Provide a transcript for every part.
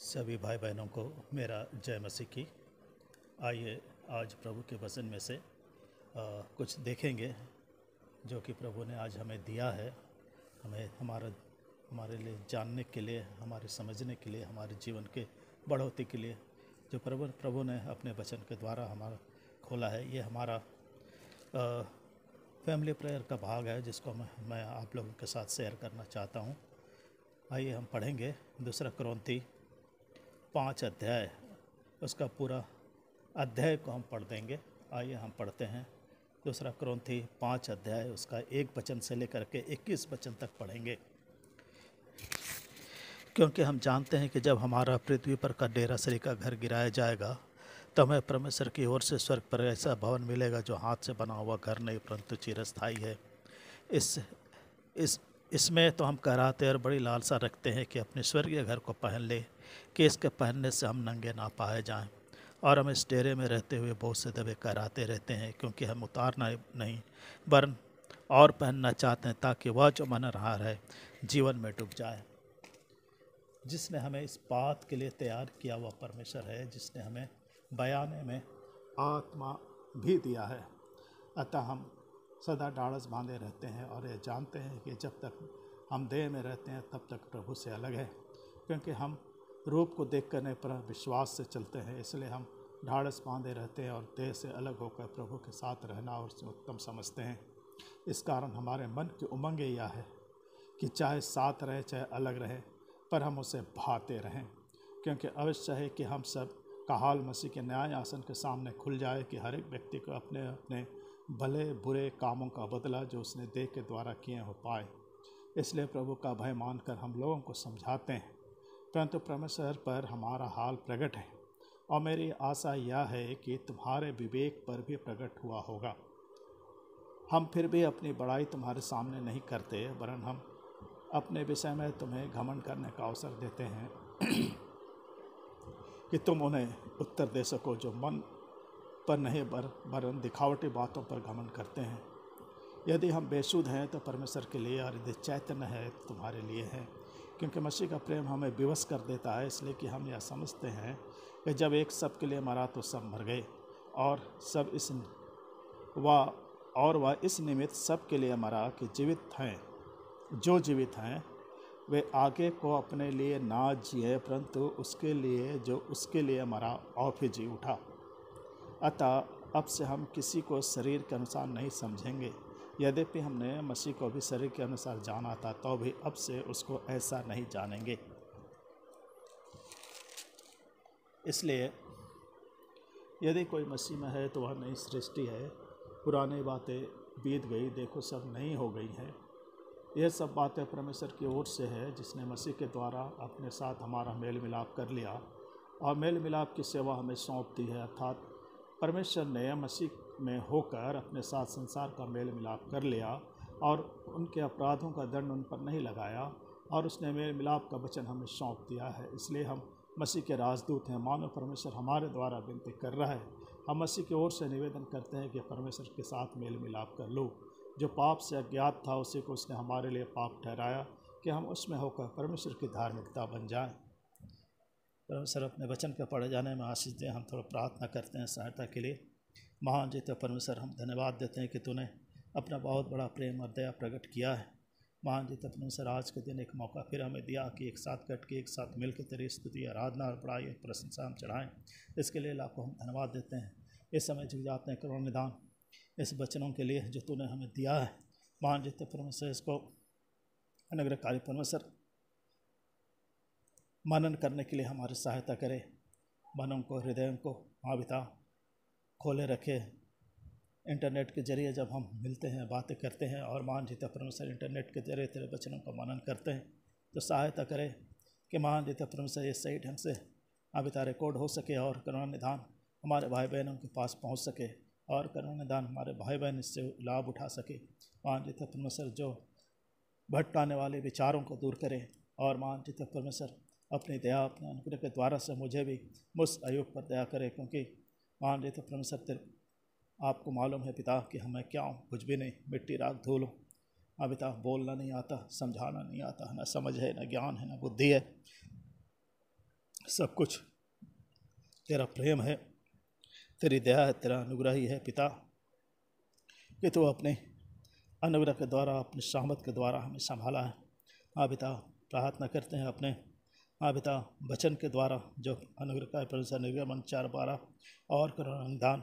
सभी भाई बहनों को मेरा जय मसीह की। आइए आज प्रभु के वचन में से कुछ देखेंगे जो कि प्रभु ने आज हमें दिया है, हमें हमारे लिए जानने के लिए, हमारे समझने के लिए, हमारे जीवन के बढ़ोतरी के लिए जो प्रभु ने अपने वचन के द्वारा हमारा खोला है। ये हमारा फैमिली प्रेयर का भाग है जिसको मैं आप लोगों के साथ शेयर करना चाहता हूँ। आइए हम पढ़ेंगे 2 कुरिन्थी 5 अध्याय, उसका पूरा अध्याय को हम पढ़ देंगे। आइए हम पढ़ते हैं 2 कुरिन्थी 5 अध्याय, उसका 1 वचन से लेकर के 21 वचन तक पढ़ेंगे। क्योंकि हम जानते हैं कि जब हमारा पृथ्वी पर का डेरा सरी का घर गिराया जाएगा तो हमें परमेश्वर की ओर से स्वर्ग पर ऐसा भवन मिलेगा जो हाथ से बना हुआ घर नहीं परंतु चिरस्थायी है। इसमें तो हम कराहते और बड़ी लालसा रखते हैं कि अपने स्वर्गीय घर को पहन ले, कि इसके पहनने से हम नंगे ना पाए जाएं। और हम इस डेरे में रहते हुए बहुत से दबे कराहते रहते हैं, क्योंकि हम उतारना नहीं वरन और पहनना चाहते हैं, ताकि वह जो मनोहार है जीवन में डूब जाए। जिसने हमें इस बात के लिए तैयार किया वह परमेश्वर है, जिसने हमें बयाने में आत्मा भी दिया है। अतः हम सदा ढाढ़स बांधे रहते हैं और ये जानते हैं कि जब तक हम देह में रहते हैं तब तक प्रभु से अलग है, क्योंकि हम रूप को देख करने पर विश्वास से चलते हैं। इसलिए हम ढाढ़स बांधे रहते हैं और देह से अलग होकर प्रभु के साथ रहना और उसे उत्तम समझते हैं। इस कारण हमारे मन की उमंग यह है कि चाहे साथ रहे चाहे अलग रहे, पर हम उसे भाते रहें, क्योंकि अवश्य है कि हम सब का हाल मसीह के न्याय आसन के सामने खुल जाए, कि हर एक व्यक्ति को अपने अपने भले बुरे कामों का बदला जो उसने देह के द्वारा किए हो पाए। इसलिए प्रभु का भय मानकर हम लोगों को समझाते हैं, परंतु परमेश्वर पर हमारा हाल प्रकट है और मेरी आशा यह है कि तुम्हारे विवेक पर भी प्रकट हुआ होगा। हम फिर भी अपनी बड़ाई तुम्हारे सामने नहीं करते, वरन हम अपने विषय में तुम्हें घमंड करने का अवसर देते हैं कि तुम उन्हें उत्तर दे सको जो मन पर नहीं वरन दिखावटी बातों पर घमंड करते हैं। यदि हम बेसुध हैं तो परमेश्वर के लिए, और यदि चैतन्य है तो तुम्हारे लिए है, क्योंकि मसीह का प्रेम हमें विवश कर देता है। इसलिए कि हम यह समझते हैं कि जब एक सब के लिए मरा तो सब मर गए, और वह इस निमित्त सब के लिए मरा कि जो जीवित हैं वे आगे को अपने लिए ना जिए, परंतु उसके लिए जो उसके लिए मरा और फिर जी उठा। अतः अब से हम किसी को शरीर के अनुसार नहीं समझेंगे। यद्यपि हमने मसीह को भी शरीर के अनुसार जाना था, तो भी अब से उसको ऐसा नहीं जानेंगे। इसलिए यदि कोई मसीह में है तो वह नई सृष्टि है, पुरानी बातें बीत गई, देखो सब नई हो गई हैं। यह सब बातें परमेश्वर की ओर से है, जिसने मसीह के द्वारा अपने साथ हमारा मेल मिलाप कर लिया और मेल मिलाप की सेवा हमें सौंप दी है। अर्थात परमेश्वर ने मसीह में होकर अपने साथ संसार का मेल मिलाप कर लिया और उनके अपराधों का दंड उन पर नहीं लगाया, और उसने मेल मिलाप का वचन हमें सौंप दिया है। इसलिए हम मसीह के राजदूत हैं। मानो परमेश्वर हमारे द्वारा विनती कर रहा है। हम मसीह की ओर से निवेदन करते हैं कि परमेश्वर के साथ मेल मिलाप कर लो। जो पाप से अज्ञात था उसी को उसने हमारे लिए पाप ठहराया, कि हम उसमें होकर परमेश्वर की धार्मिकता बन जाएं। परमेश्वर अपने वचन के पढ़े जाने में आशीष दें। हम थोड़ा प्रार्थना करते हैं सहायता के लिए। महान जीते परमेश्वर, हम धन्यवाद देते हैं कि तूने अपना बहुत बड़ा प्रेम और दया प्रकट किया है। महान जीते परमेश्वर, आज के दिन एक मौका फिर हमें दिया कि एक साथ कट के एक साथ मिल के तेरी स्तुति, आराधना और बड़ाई प्रशंसा हम चढ़ाएँ। इसके लिए लाखों हम धन्यवाद देते हैं। इस समय झुक जाते हैं, करुणा निदान इस वचनों के लिए जो तूने हमें दिया है। महान जीते परमेश्वर, इसको अनुग्रहकारी परमेश्वर मनन करने के लिए हमारी सहायता करे। मनों को, हृदयों को महापिता खोले रखे। इंटरनेट के जरिए जब हम मिलते हैं, बातें करते हैं और महान जीता परमेश्वर इंटरनेट के जरिए तेरे वचनों का मनन करते हैं, तो सहायता करे कि महान जीता परमेश्वर ये सही ढंग से महापिता रिकॉर्ड हो सके और करुणा निदान हमारे भाई बहनों के पास पहुंच सके, और करुणा निदान हमारे भाई बहन इससे लाभ उठा सके। महान जीता परमेश्वर जो भटकाने वाले विचारों को दूर करें, और महान जीता परमेश्वर अपनी दया, अपने अनुग्रह के द्वारा से मुझे भी मुझ अयुब पर दया करे, क्योंकि महान जीता परमेश्वर तेरे आपको मालूम है पिता कि हमें क्या हूँ, कुछ भी नहीं, मिट्टी राख धूल हूँ। हाँ पिता, बोलना नहीं आता, समझाना नहीं आता, न समझ है, न ज्ञान है, न बुद्धि है। सब कुछ तेरा प्रेम है, तेरी दया है, तेरा अनुग्रह ही है पिता, कि तू अपने अनुग्रह के द्वारा, अपनी शामत के द्वारा हमें संभाला है। हाँ पिता, प्रार्थना करते हैं अपने हाँ पिता वचन के द्वारा जो अनुग्रह का परमेश्वर निर्गमन 4:12 और अनुदान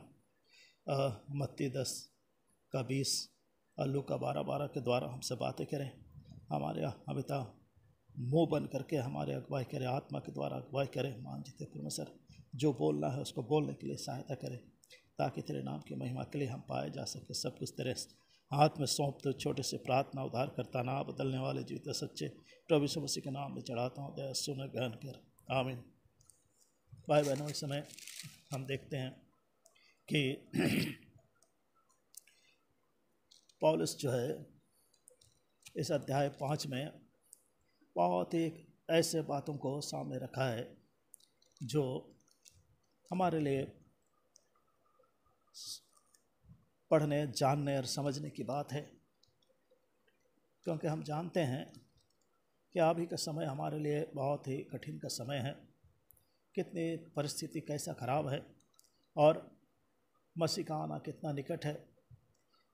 मत्ती 10:20 और लूका 12:12 के द्वारा हमसे बातें करें। हमारे हाँ पिता मुँह बंद करके हमारे अगुवाई करें, आत्मा के द्वारा अगुवाई करें। मान जीते परमेश्वर जो बोलना है उसको बोलने के लिए सहायता करें, ताकि तेरे नाम की महिमा के लिए हम पाए जा सके। सब कुछ तेरे हाथ में सौंप दो। छोटे से प्रार्थना उद्धार करता ना बदलने वाले जीवित सच्चे प्रभु यीशु मसीह के नाम में चढ़ाता हूँ, दया सुन ग्रहण कर, आमीन। भाई बहनों, इस समय हम देखते हैं कि पौलुस जो है इस अध्याय 5 में बहुत ही ऐसे बातों को सामने रखा है जो हमारे लिए पढ़ने, जानने और समझने की बात है, क्योंकि हम जानते हैं कि अभी का समय हमारे लिए बहुत ही कठिन का समय है। कितनी परिस्थिति कैसा ख़राब है और मसीह का आना कितना निकट है,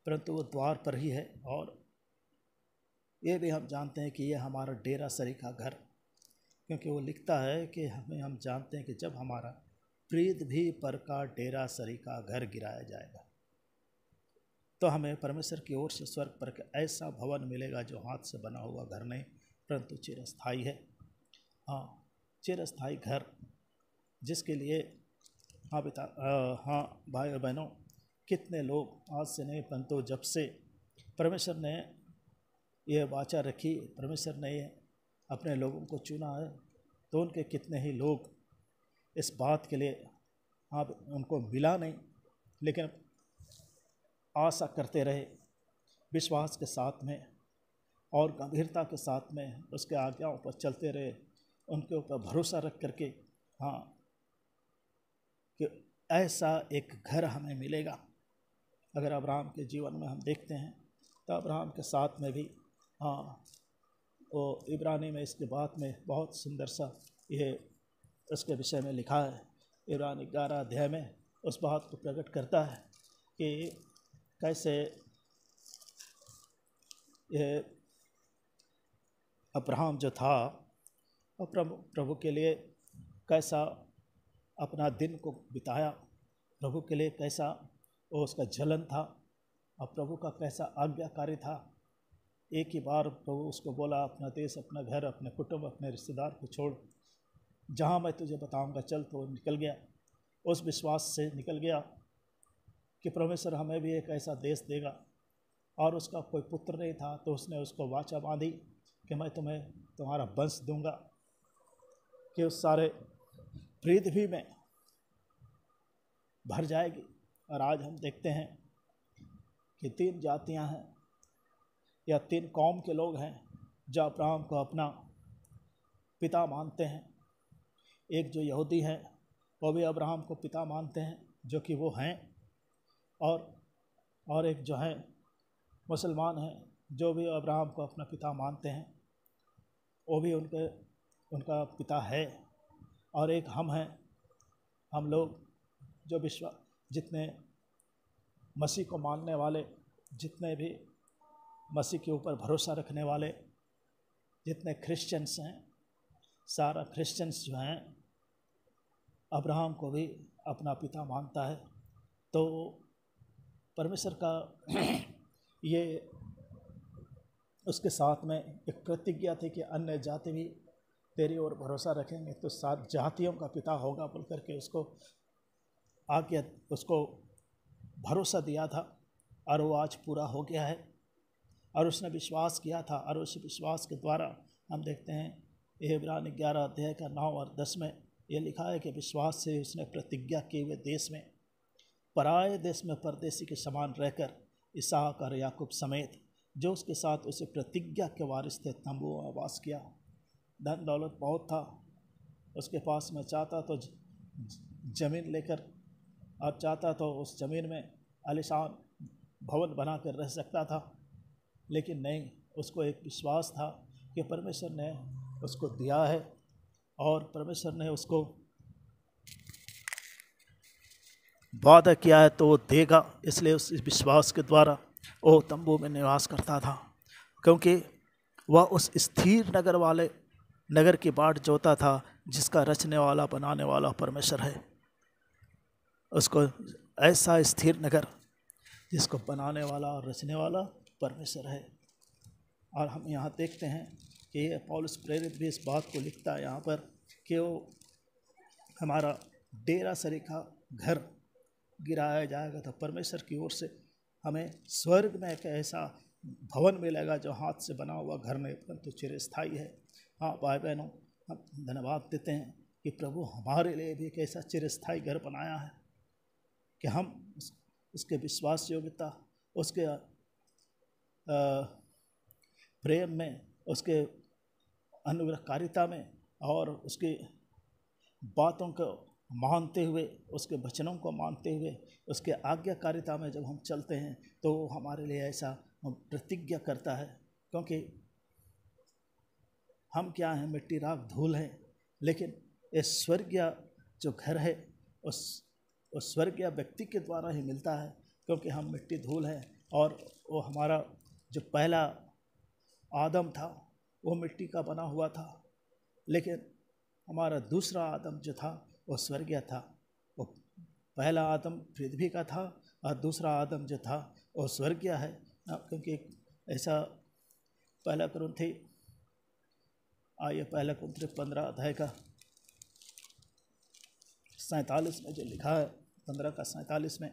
परंतु वो द्वार पर ही है। और ये भी हम जानते हैं कि ये हमारा डेरा सरी का घर, क्योंकि वो लिखता है कि हम जानते हैं कि जब हमारा पृथ्वी पर का डेरा सरी का घर गिराया जाएगा तो हमें परमेश्वर की ओर से स्वर्ग पर ऐसा भवन मिलेगा जो हाथ से बना हुआ घर नहीं, परंतु चिरस्थायी है। हाँ, चिरस्थायी घर, जिसके लिए हाँ पिता हाँ भाई और बहनों, कितने लोग आज से नहीं परंतु जब से परमेश्वर ने यह वाचा रखी, परमेश्वर ने अपने लोगों को चुना है, तो उनके कितने ही लोग इस बात के लिए हाँ उनको मिला नहीं, लेकिन आशा करते रहे, विश्वास के साथ में और गंभीरता के साथ में उसके आज्ञाओं पर चलते रहे, उनके ऊपर भरोसा रख करके हाँ कि ऐसा एक घर हमें मिलेगा। अगर अब्राहम के जीवन में हम देखते हैं तो अब्राहम के साथ में भी हाँ वो इब्रानी में इसके बात में बहुत सुंदर सा ये उसके विषय में लिखा है। इब्रानी 11 अध्याय में उस बात को प्रकट करता है कि कैसे ये अब्राहम जो था प्रभु के लिए कैसा अपना दिन को बिताया, प्रभु के लिए कैसा वो उसका जलन था और प्रभु का कैसा आज्ञाकारी था। एक ही बार प्रभु उसको बोला, अपना देश, अपना घर, अपने कुटुंब, अपने रिश्तेदार को छोड़, जहाँ मैं तुझे बताऊंगा चल। तो निकल गया, उस विश्वास से निकल गया कि परमेश्वर हमें भी एक ऐसा देश देगा। और उसका कोई पुत्र नहीं था, तो उसने उसको वाचा बांधी कि मैं तुम्हें तुम्हारा वंश दूंगा, कि उस सारे पृथ्वी में भर जाएगी। और आज हम देखते हैं कि 3 जातियां हैं या 3 कौम के लोग हैं जो अब्राहम को अपना पिता मानते हैं। एक जो यहूदी हैं वो भी अब्राहम को पिता मानते हैं, जो कि वो हैं, और एक जो है मुसलमान हैं जो भी अब्राहम को अपना पिता मानते हैं, वो भी उनका पिता है। और एक हम हैं, हम लोग जो जितने मसीह को मानने वाले, जितने भी मसीह के ऊपर भरोसा रखने वाले जितने क्रिश्चियंस हैं, सारा क्रिश्चियंस जो हैं अब्राहम को भी अपना पिता मानता है। तो परमेश्वर का ये उसके साथ में एक प्रतिज्ञा थी कि अन्य जाति भी तेरी ओर भरोसा रखेंगे तो 7 जातियों का पिता होगा बोल करके उसको भरोसा दिया था। और वो आज पूरा हो गया है। और उसने विश्वास किया था, और उस विश्वास के द्वारा हम देखते हैं इब्रानी 11 अध्याय का 9 और 10 में ये लिखा है कि विश्वास से उसने प्रतिज्ञा किए हुए देश में, पराए देश में परदेसी के समान रहकर इसहाक और याकूब समेत जो उसके साथ उसे प्रतिज्ञा के वारिस थे तंबुओं में वास किया। धन दौलत बहुत था उसके पास में, चाहता तो ज़मीन लेकर, और चाहता तो उस ज़मीन में आलीशान भवन बना कर रह सकता था, लेकिन नहीं, उसको एक विश्वास था कि परमेश्वर ने उसको दिया है और परमेश्वर ने उसको वादा किया है तो वो देगा, इसलिए उस विश्वास के द्वारा वो तंबू में निवास करता था, क्योंकि वह उस स्थिर नगर की बाट जोता था जिसका रचने वाला बनाने वाला परमेश्वर है। उसको ऐसा स्थिर नगर जिसको बनाने वाला और रचने वाला परमेश्वर है। और हम यहाँ देखते हैं कि पौलुस प्रेरित भी इस बात को लिखता है यहाँ पर कि वो हमारा डेरा सरीखा घर गिराया जाएगा तो परमेश्वर की ओर से हमें स्वर्ग में एक ऐसा भवन मिलेगा जो हाथ से बना हुआ घर नहीं परंतु चिरस्थायी है। हाँ भाई बहनों, हम धन्यवाद देते हैं कि प्रभु हमारे लिए भी एक ऐसा चिरस्थायी घर बनाया है कि हम उसके विश्वास योग्यता, उसके प्रेम में, उसके अनुग्रहकारिता में और उसकी बातों को मानते हुए, उसके वचनों को मानते हुए, उसके आज्ञाकारिता में जब हम चलते हैं तो वो हमारे लिए ऐसा प्रतिज्ञा करता है। क्योंकि हम क्या हैं, मिट्टी राख धूल हैं, लेकिन ये स्वर्गीय जो घर है उस स्वर्गीय व्यक्ति के द्वारा ही मिलता है, क्योंकि हम मिट्टी धूल हैं। और वो हमारा जो पहला आदम था वो मिट्टी का बना हुआ था, लेकिन हमारा दूसरा आदम जो था वो स्वर्गीय था। वो पहला आदम पृथ्वी का था और दूसरा आदम जो था वो स्वर्गीय है। क्योंकि ऐसा पहला कुरिन्थी 15 अध्याय का 47 में जो लिखा है, 15 का 47 में,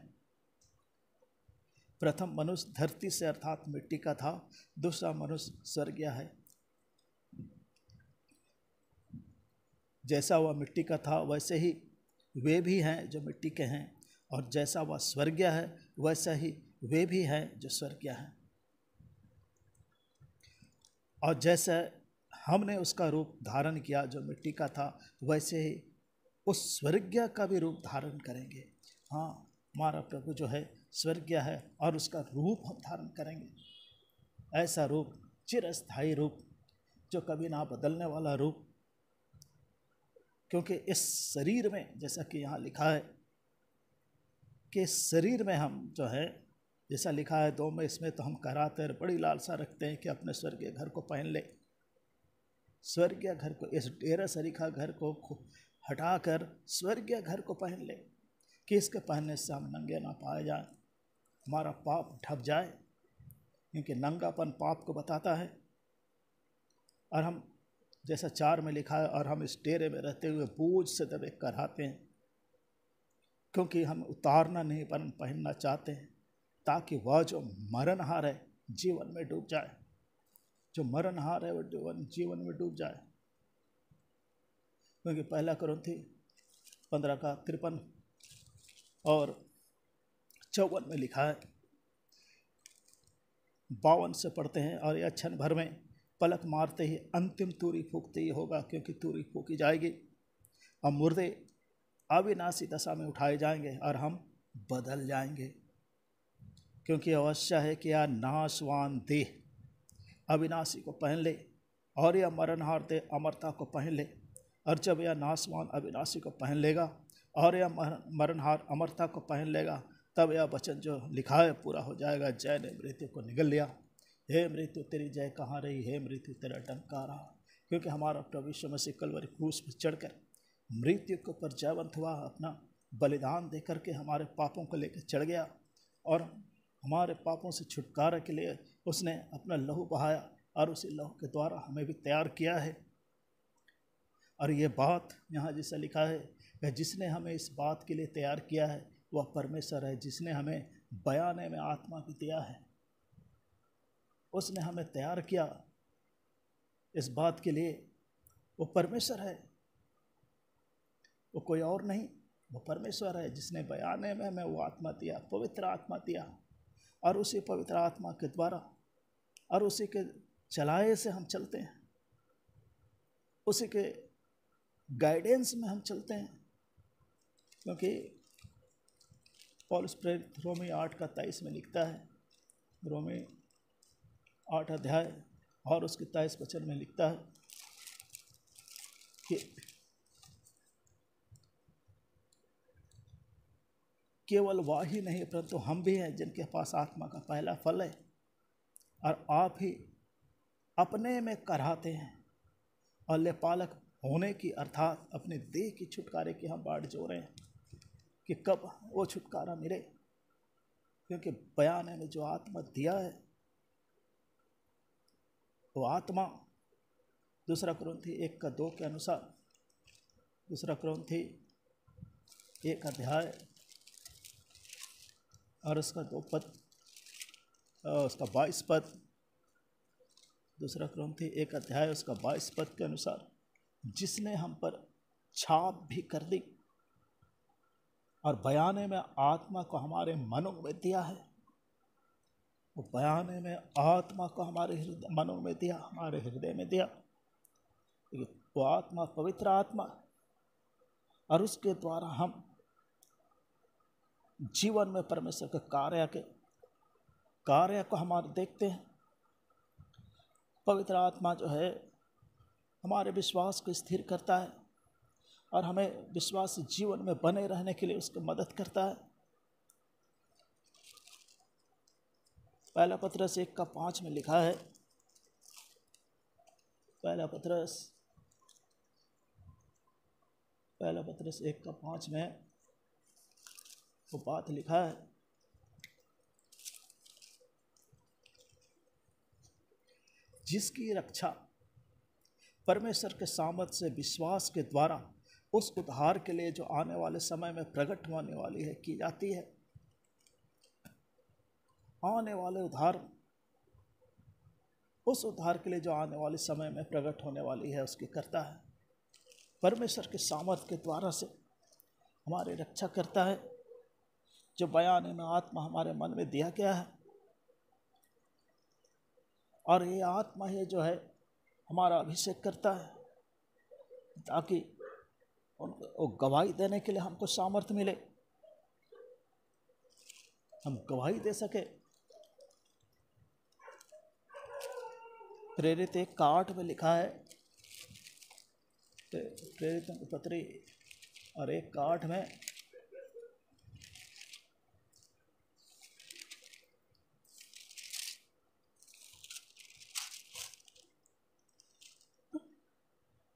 प्रथम मनुष्य धरती से अर्थात मिट्टी का था, दूसरा मनुष्य स्वर्गीय है। जैसा वह मिट्टी का था वैसे ही वे भी हैं जो मिट्टी के हैं, और जैसा वह स्वर्गीय है वैसा ही वे भी हैं जो स्वर्गीय हैं। और जैसे हमने उसका रूप धारण किया जो मिट्टी का था, वैसे ही उस स्वर्गीय का भी रूप धारण करेंगे। हाँ, हमारा प्रभु जो है स्वर्गीय है और उसका रूप हम धारण करेंगे। ऐसा रूप, चिरस्थायी रूप, जो कभी ना बदलने वाला रूप। क्योंकि इस शरीर में, जैसा कि यहाँ लिखा है कि इस शरीर में हम जो है, जैसा लिखा है 2 में, इसमें तो हम कराते और बड़ी लालसा रखते हैं कि अपने स्वर्गीय घर को पहन ले। स्वर्गीय घर को, इस डेरा सरीखा घर को हटाकर स्वर्गीय घर को पहन ले, कि इसके पहनने से हम नंगे ना पाए जाए, हमारा पाप ढक जाए, क्योंकि नंगापन पाप को बताता है। और हम, जैसा 4 में लिखा है, और हम इस डेरे में रहते हुए बोझ से दबे कराते हैं, क्योंकि हम उतारना नहीं पर पहनना चाहते हैं, ताकि वह जो मरणहार है जीवन में डूब जाए। जो मरणहार है वो जीवन में डूब जाए। क्योंकि पहला कुरिन्थी 15 का 53 और 54 में लिखा है, 52 से पढ़ते हैं, और यह क्षण भर में पलक मारते ही अंतिम तूरी फूकते ही होगा, क्योंकि तूरी फूकी जाएगी और मुर्दे अविनाशी दशा में उठाए जाएंगे और हम बदल जाएंगे। क्योंकि अवश्य है कि यह नाशवान देह अविनाशी को पहन ले और यह मरणहार देह अमरता को पहन ले। और जब यह नाशवान अविनाशी को पहन लेगा और यह मरणहार अमरता को पहन लेगा, तब यह वचन जो लिखा है पूरा हो जाएगा, जय ने मृत्यु को निगल लिया। हे मृत्यु तेरी जय कहाँ रही, हे मृत्यु तेरा डंका रहा। क्योंकि हमारा प्रभु यीशु मसीह कलवरी क्रूस पर चढ़कर मृत्यु के ऊपर जयवंत हुआ, अपना बलिदान दे करके हमारे पापों को लेकर चढ़ गया, और हमारे पापों से छुटकारा के लिए उसने अपना लहू बहाया, और उसी लहू के द्वारा हमें भी तैयार किया है। और ये बात यहाँ जैसा लिखा है कि जिसने हमें इस बात के लिए तैयार किया है वह परमेश्वर है, जिसने हमें बयाने में आत्मा भी दिया है। उसने हमें तैयार किया इस बात के लिए, वो परमेश्वर है, वो कोई और नहीं, वो परमेश्वर है, जिसने बयाने में हमें वो आत्मा दिया, पवित्र आत्मा दिया। और उसी पवित्र आत्मा के द्वारा और उसी के चलाए से हम चलते हैं, उसी के गाइडेंस में हम चलते हैं। क्योंकि पौलुस प्रेरित रोमी 8 का 23 में लिखता है, रोमी 8 अध्याय और उसके 23 वचन में लिखता है कि केवल वह ही नहीं परंतु हम भी हैं जिनके पास आत्मा का पहला फल है, और आप ही अपने में कराहते हैं और लेपालक होने की अर्थात अपने देह की छुटकारे की हम बाट जो रहे हैं कि कब वो छुटकारा मिले, क्योंकि बयान में जो आत्मा दिया है वो आत्मा दूसरा कुरिन्थी 1:2 के अनुसार, दूसरा कुरिन्थी 1 अध्याय और उसका 2 पद, उसका 22 पद, दूसरा कुरिन्थी 1 अध्याय उसका 22 पद के अनुसार, जिसने हम पर छाप भी कर दी और बयाने में आत्मा को हमारे मनों में दिया है। वो बयाने में आत्मा को हमारे मनों में दिया, हमारे हृदय में दिया। वो आत्मा पवित्र आत्मा, और उसके द्वारा हम जीवन में परमेश्वर के कार्य को हमारे देखते हैं। पवित्र आत्मा जो है हमारे विश्वास को स्थिर करता है और हमें विश्वास जीवन में बने रहने के लिए उसकी मदद करता है। पहला पत्रस 1:5 में लिखा है, पहला पत्रस 1:5 में वो बात लिखा है, जिसकी रक्षा परमेश्वर के सामर्थ से विश्वास के द्वारा उस उद्धार के लिए जो आने वाले समय में प्रकट होने वाली है की जाती है। आने वाले उद्धार, उस उद्धार के लिए जो आने वाले समय में प्रकट होने वाली है उसकी करता है। परमेश्वर के सामर्थ के द्वारा से हमारी रक्षा करता है। जो बयान में आत्मा हमारे मन में दिया गया है, और ये आत्मा है जो है हमारा अभिषेक करता है ताकि उनको गवाही देने के लिए हमको सामर्थ्य मिले, हम गवाही दे सके। प्रेरित 1:8 में लिखा है, प्रेरितों की पत्री और 1:8 में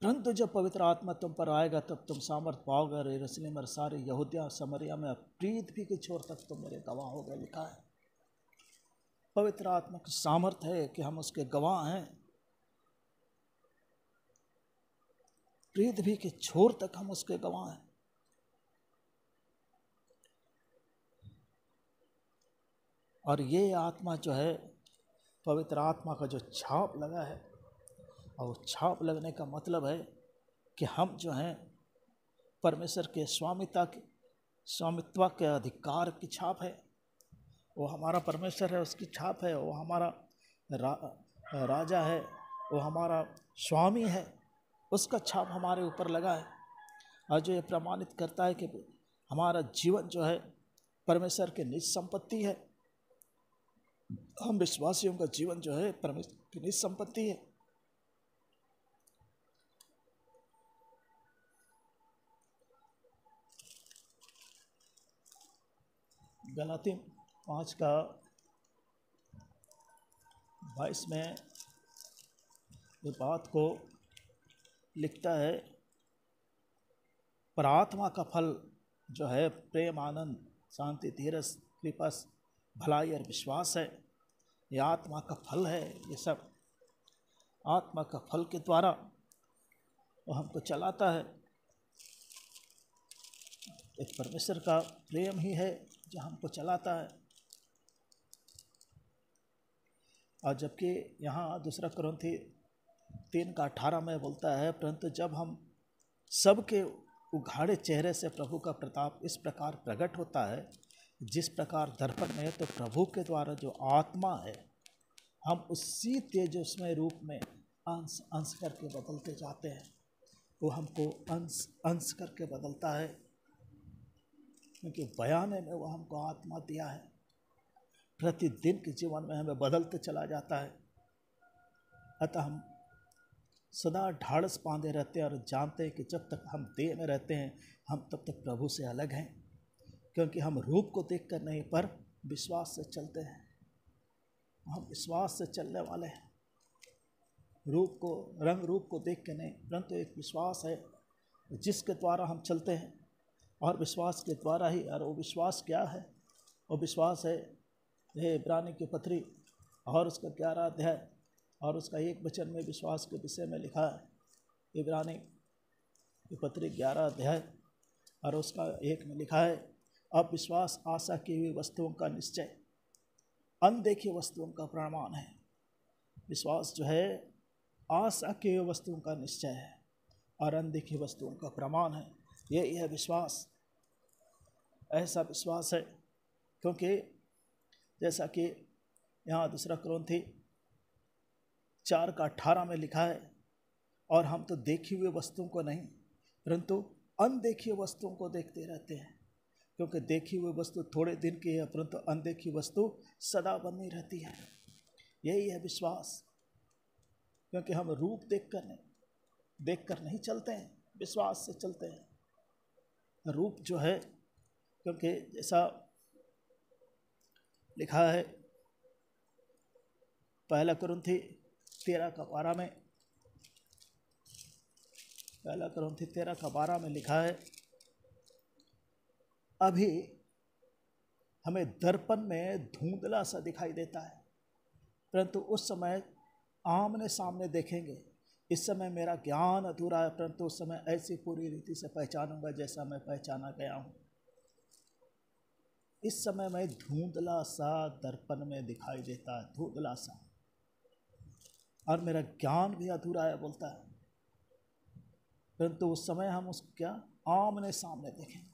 परंतु जब पवित्र आत्मा तुम पर आएगा तब तुम सामर्थ पाओगे और यरूशलेम और सारे यहूदिया और समरिया में पृथ्वी के छोर तक तुम मेरे गवाह होगे, लिखा है। पवित्र आत्मा की सामर्थ है कि हम उसके गवाह हैं। पृथ्वी के छोर तक हम उसके गवाह हैं। और ये आत्मा जो है, पवित्र आत्मा का जो छाप लगा है, और वो छाप लगने का मतलब है कि हम जो हैं परमेश्वर के स्वामित्व के अधिकार की छाप है। वो हमारा परमेश्वर है, उसकी छाप है। वो हमारा राजा है, वो हमारा स्वामी है, उसका छाप हमारे ऊपर लगा है। और जो ये प्रमाणित करता है कि हमारा जीवन जो है परमेश्वर की निज संपत्ति है। हम विश्वासियों का जीवन जो है परमेश्वर की निज संपत्ति है। गलाती 5:22 में इस बात को लिखता है, पर आत्मा का फल जो है प्रेम, आनंद, शांति, धीरज, कृपा, भलाई और विश्वास है। ये आत्मा का फल है। ये सब आत्मा का फल के द्वारा वो हमको चलाता है। एक परमेश्वर का प्रेम ही है जो हमको चलाता है। और जबकि यहाँ दूसरा कुरिन्थी 3:18 में बोलता है, परंतु जब हम सबके उघाड़े चेहरे से प्रभु का प्रताप इस प्रकार प्रकट होता है, जिस प्रकार दर्पण में, तो प्रभु के द्वारा जो आत्मा है हम उसी तेजस्मय रूप में अंश अंश करके बदलते जाते हैं। वो हमको अंश अंश करके बदलता है, क्योंकि बयाने में वो हमको आत्मा दिया है। प्रतिदिन के जीवन में हमें बदलते चला जाता है। अतः हम सदा ढाढ़स बांधे रहते हैं और जानते हैं कि जब तक हम देह में रहते हैं हम तब तक प्रभु से अलग हैं। क्योंकि हम रूप को देखकर नहीं पर विश्वास से चलते हैं। हम विश्वास से चलने वाले हैं, रूप को, रंग रूप को देख के नहीं, परंतु एक विश्वास है जिसके द्वारा हम चलते हैं, और विश्वास के द्वारा ही। और वो विश्वास क्या है? वो विश्वास है, ये इब्रानी की पत्री और उसका 11 अध्याय और उसका 1 वचन में विश्वास के विषय में लिखा है। इब्रानी की पत्री 11 अध्याय और उसका 1 में लिखा है, अब विश्वास आशा की हुई वस्तुओं का निश्चय, अनदेखी वस्तुओं का प्रमाण है। विश्वास जो है आशा की हुई वस्तुओं का निश्चय है और अनदेखी वस्तुओं का प्रमाण है। यही है विश्वास। ऐसा विश्वास है क्योंकि जैसा कि यहाँ 2 कुरिन्थी 4:18 में लिखा है, और हम तो देखी हुई वस्तुओं को नहीं परंतु अनदेखी वस्तुओं को देखते रहते हैं, क्योंकि देखी हुई वस्तु थोड़े दिन की है परंतु अनदेखी वस्तु सदा बनी रहती है। यही है विश्वास, क्योंकि हम रूप देखकर नहीं चलते हैं, विश्वास से चलते हैं। रूप जो है, क्योंकि जैसा लिखा है 1 कुरिन्थी 13:12 में, 1 कुरिन्थी 13:12 में लिखा है, अभी हमें दर्पण में धुंधला सा दिखाई देता है परंतु उस समय आमने सामने देखेंगे। इस समय मेरा ज्ञान अधूरा है परंतु उस समय ऐसी पूरी रीति से पहचानूंगा जैसा मैं पहचाना गया हूँ। इस समय मैं धुंधला सा दर्पण में दिखाई देता है, धुंधला सा, और मेरा ज्ञान भी अधूरा है बोलता है, परंतु उस समय हम उस क्या आमने सामने देखेंगे,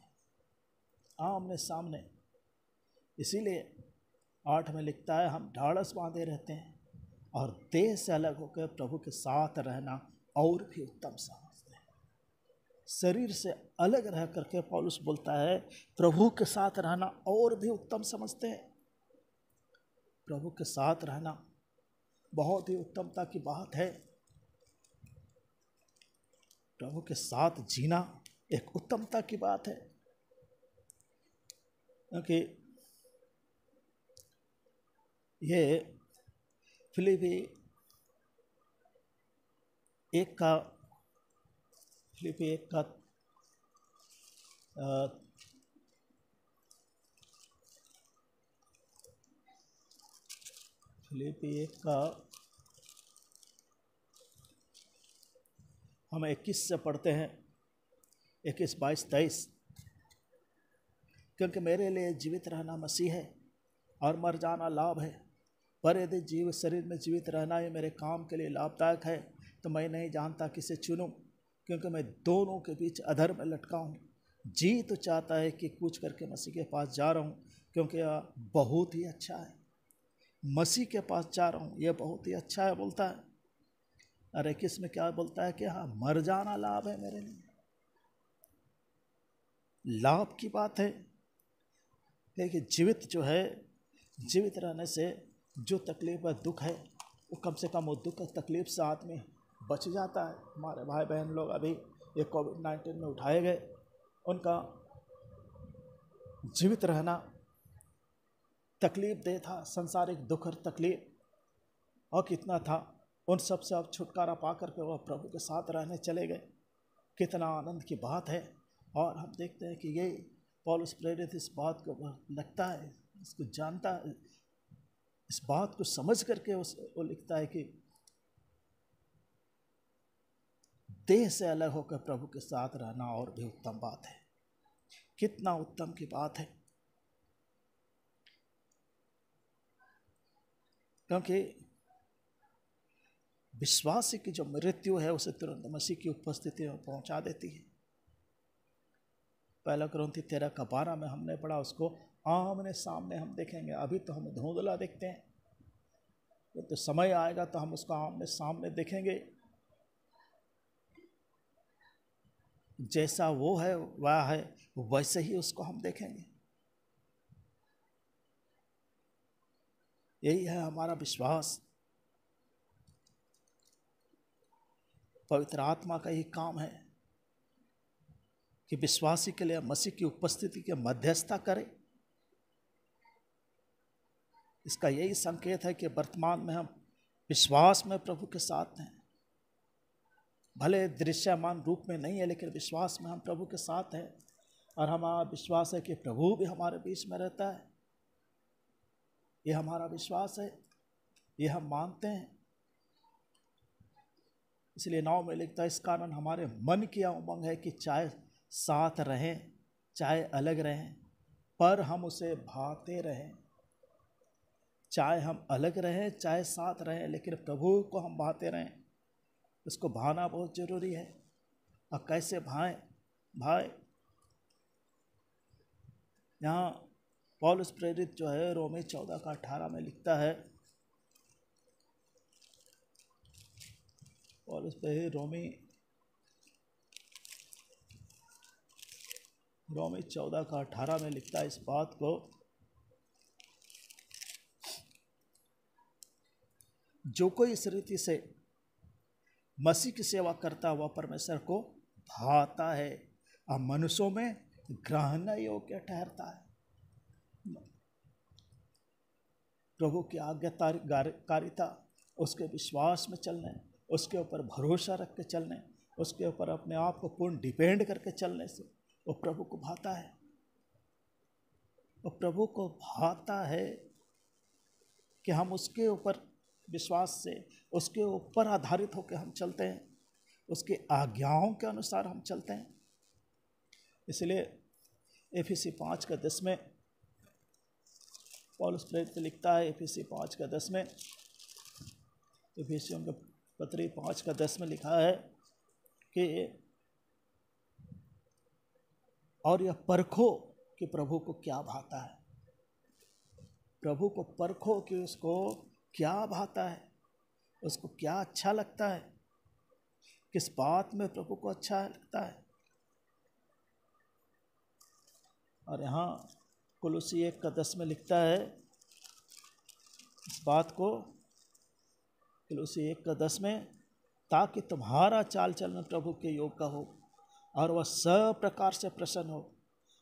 आमने सामने। इसीलिए 8 में लिखता है, हम ढाढ़स बांधे रहते हैं और देह से अलग होकर प्रभु के साथ रहना और भी उत्तम समझते हैं। शरीर से अलग रह करके पौलुस बोलता है प्रभु के साथ रहना और भी उत्तम समझते हैं। प्रभु के साथ रहना बहुत ही उत्तमता की बात है। प्रभु के साथ जीना एक उत्तमता की बात है, क्योंकि ये फिलिपी 1 का हम 21 से पढ़ते हैं, 21, 22, 23, क्योंकि मेरे लिए जीवित रहना मसीह है और मर जाना लाभ है, पर यदि शरीर में जीवित रहना ही मेरे काम के लिए लाभदायक है तो मैं नहीं जानता किसे चुनूं, क्योंकि मैं दोनों के बीच अधर में लटका हूँ। जी तो चाहता है कि कूच करके मसीह के पास जा रहा हूँ, क्योंकि यह बहुत ही अच्छा है। मसीह के पास जा रहा हूँ, यह बहुत ही अच्छा है बोलता है। और 21 में क्या बोलता है कि हाँ, मर जाना लाभ है मेरे लिए। लाभ की बात है, लेकिन जीवित जो है, जीवित रहने से जो तकलीफ है, दुख है, वो कम से कम वो दुख तकलीफ से आदमी बच जाता है। हमारे भाई बहन लोग अभी ये कोविड-19 में उठाए गए, उनका जीवित रहना तकलीफ दे था, संसारिक दुख और तकलीफ, और कितना था, उन सब से अब छुटकारा पा करके वह प्रभु के साथ रहने चले गए। कितना आनंद की बात है। और हम देखते हैं कि ये पौलुस प्रेरित इस बात को लगता है, इसको जानता है, इस बात को समझ करके वो लिखता है कि देह से अलग होकर प्रभु के साथ रहना और भी उत्तम बात है। कितना उत्तम की बात है, क्योंकि विश्वासी की जो मृत्यु है उसे तुरंत मसीह की उपस्थिति में पहुंचा देती है। 1 कुरिन्थी 13:12 में हमने पढ़ा, उसको आमने सामने हम देखेंगे। अभी तो हम धुंधला देखते हैं, तो समय आएगा तो हम उसको आमने सामने देखेंगे। जैसा वो है वह है, वैसे ही उसको हम देखेंगे। यही है हमारा विश्वास। पवित्र आत्मा का ही काम है कि विश्वासी के लिए मसीह की उपस्थिति के मध्यस्थता करे। इसका यही संकेत है कि वर्तमान में हम विश्वास में प्रभु के साथ हैं, भले दृश्यमान रूप में नहीं है लेकिन विश्वास में हम प्रभु के साथ हैं, और हमारा विश्वास है कि प्रभु भी हमारे बीच में रहता है। ये हमारा विश्वास है, ये हम मानते हैं। इसलिए 9 में लिखता है, इस कारण हमारे मन की उमंग है कि चाहे साथ रहें चाहे अलग रहें, पर हम उसे भाते रहें। चाहे हम अलग रहें चाहे साथ रहें, लेकिन प्रभु को हम भाते रहें। उसको भाना बहुत जरूरी है। और कैसे भाएं? भाई यहाँ पौलुस प्रेरित जो है रोमी 14:18 में लिखता है, पौलुस प्रेरित रोमी 14:18 में लिखता है इस बात को, जो कोई इस रीति से मसीह की सेवा करता हुआ परमेश्वर को भाता है और मनुष्यों में ग्रहण योग्य ठहरता है। प्रभु की आज्ञाकारिता, उसके विश्वास में चलने, उसके ऊपर भरोसा रख के चलने, उसके ऊपर अपने आप को पूर्ण डिपेंड करके चलने से वो प्रभु को भाता है। वो प्रभु को भाता है कि हम उसके ऊपर विश्वास से, उसके ऊपर आधारित होकर हम चलते हैं, उसके आज्ञाओं के अनुसार हम चलते हैं। इसलिए एफिसी 5:10 में पौलुस प्रेरित लिखता है, एफिसी 5:10 में, एफिसियों के पत्री 5:10 में लिखा है कि और यह परखो कि प्रभु को क्या भाता है। प्रभु को परखो कि उसको क्या भाता है, उसको क्या अच्छा लगता है, किस बात में प्रभु को अच्छा लगता है। और यहाँ कुलुसी 1:10 में लिखता है इस बात को, कुलुसी 1:10 में, ताकि तुम्हारा चाल चलन प्रभु के योग्य हो और वह सब प्रकार से प्रसन्न हो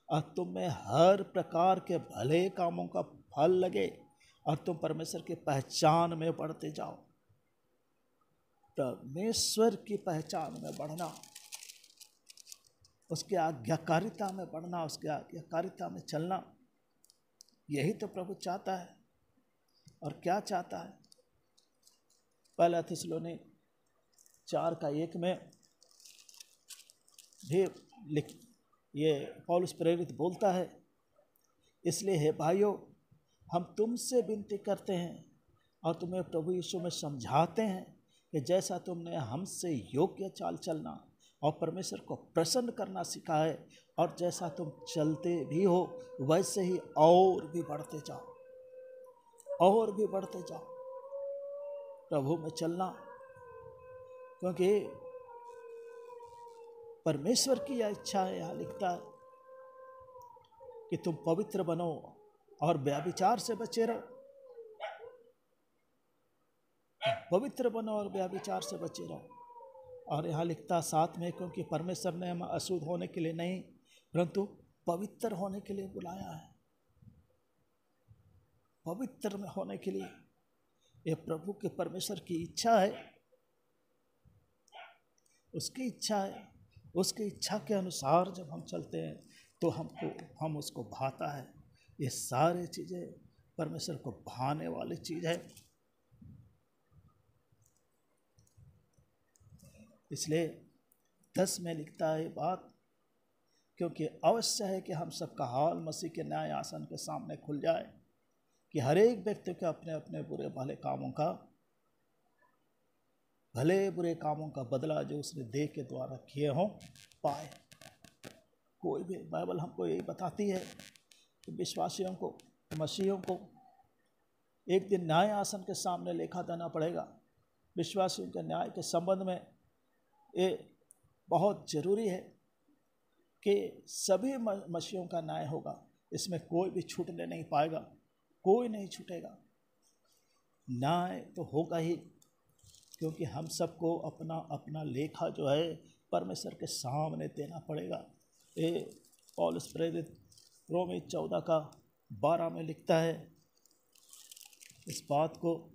और तुम में हर प्रकार के भले कामों का फल लगे और तुम परमेश्वर की पहचान में बढ़ते जाओ। परमेश्वर की पहचान में बढ़ना, उसके आज्ञाकारिता में बढ़ना, उसके आज्ञाकारिता में चलना, यही तो प्रभु चाहता है। और क्या चाहता है? पहला थिस्सलुनी 4:1 में भी ये पौलुस प्रेरित बोलता है, इसलिए हे भाइयों, हम तुमसे विनती करते हैं और तुम्हें प्रभु यीशु में समझाते हैं कि जैसा तुमने हमसे योग्य चाल चलना और परमेश्वर को प्रसन्न करना सीखा है, और जैसा तुम चलते भी हो वैसे ही और भी बढ़ते जाओ, और भी बढ़ते जाओ प्रभु में चलना। क्योंकि परमेश्वर की यह इच्छा है, यहाँ लिखता है कि तुम पवित्र बनो और व्यभिचार से बचे रहो। पवित्र बनो और व्यभिचार से बचे रहो। और यहाँ लिखता साथ में, क्योंकि परमेश्वर ने हमें अशुद्ध होने के लिए नहीं परंतु पवित्र होने के लिए बुलाया है। पवित्र में होने के लिए यह प्रभु के परमेश्वर की इच्छा है, उसकी इच्छा है। उसकी इच्छा के अनुसार जब हम चलते हैं तो हम उसको भाता है। ये सारी चीज़ें परमेश्वर को भाने वाली चीज़ है। इसलिए 10 में लिखता है बात, क्योंकि अवश्य है कि हम सबका हाल मसीह के न्याय आसन के सामने खुल जाए कि हर एक व्यक्ति के अपने अपने भले बुरे कामों का बदला जो उसने देह के द्वारा किए हों पाए। कोई भी, बाइबल हमको यही बताती है कि विश्वासियों को, मसीहियों को एक दिन न्याय आसन के सामने लेखा देना पड़ेगा। विश्वासियों के न्याय के संबंध में ये बहुत ज़रूरी है कि सभी मसीहियों का न्याय होगा। इसमें कोई भी छूटने नहीं पाएगा, कोई नहीं छूटेगा। न्याय तो होगा ही, क्योंकि हम सबको अपना अपना लेखा जो है परमेश्वर के सामने देना पड़ेगा। ये पौलुस प्रेरित रोमी 14:12 में लिखता है इस बात को।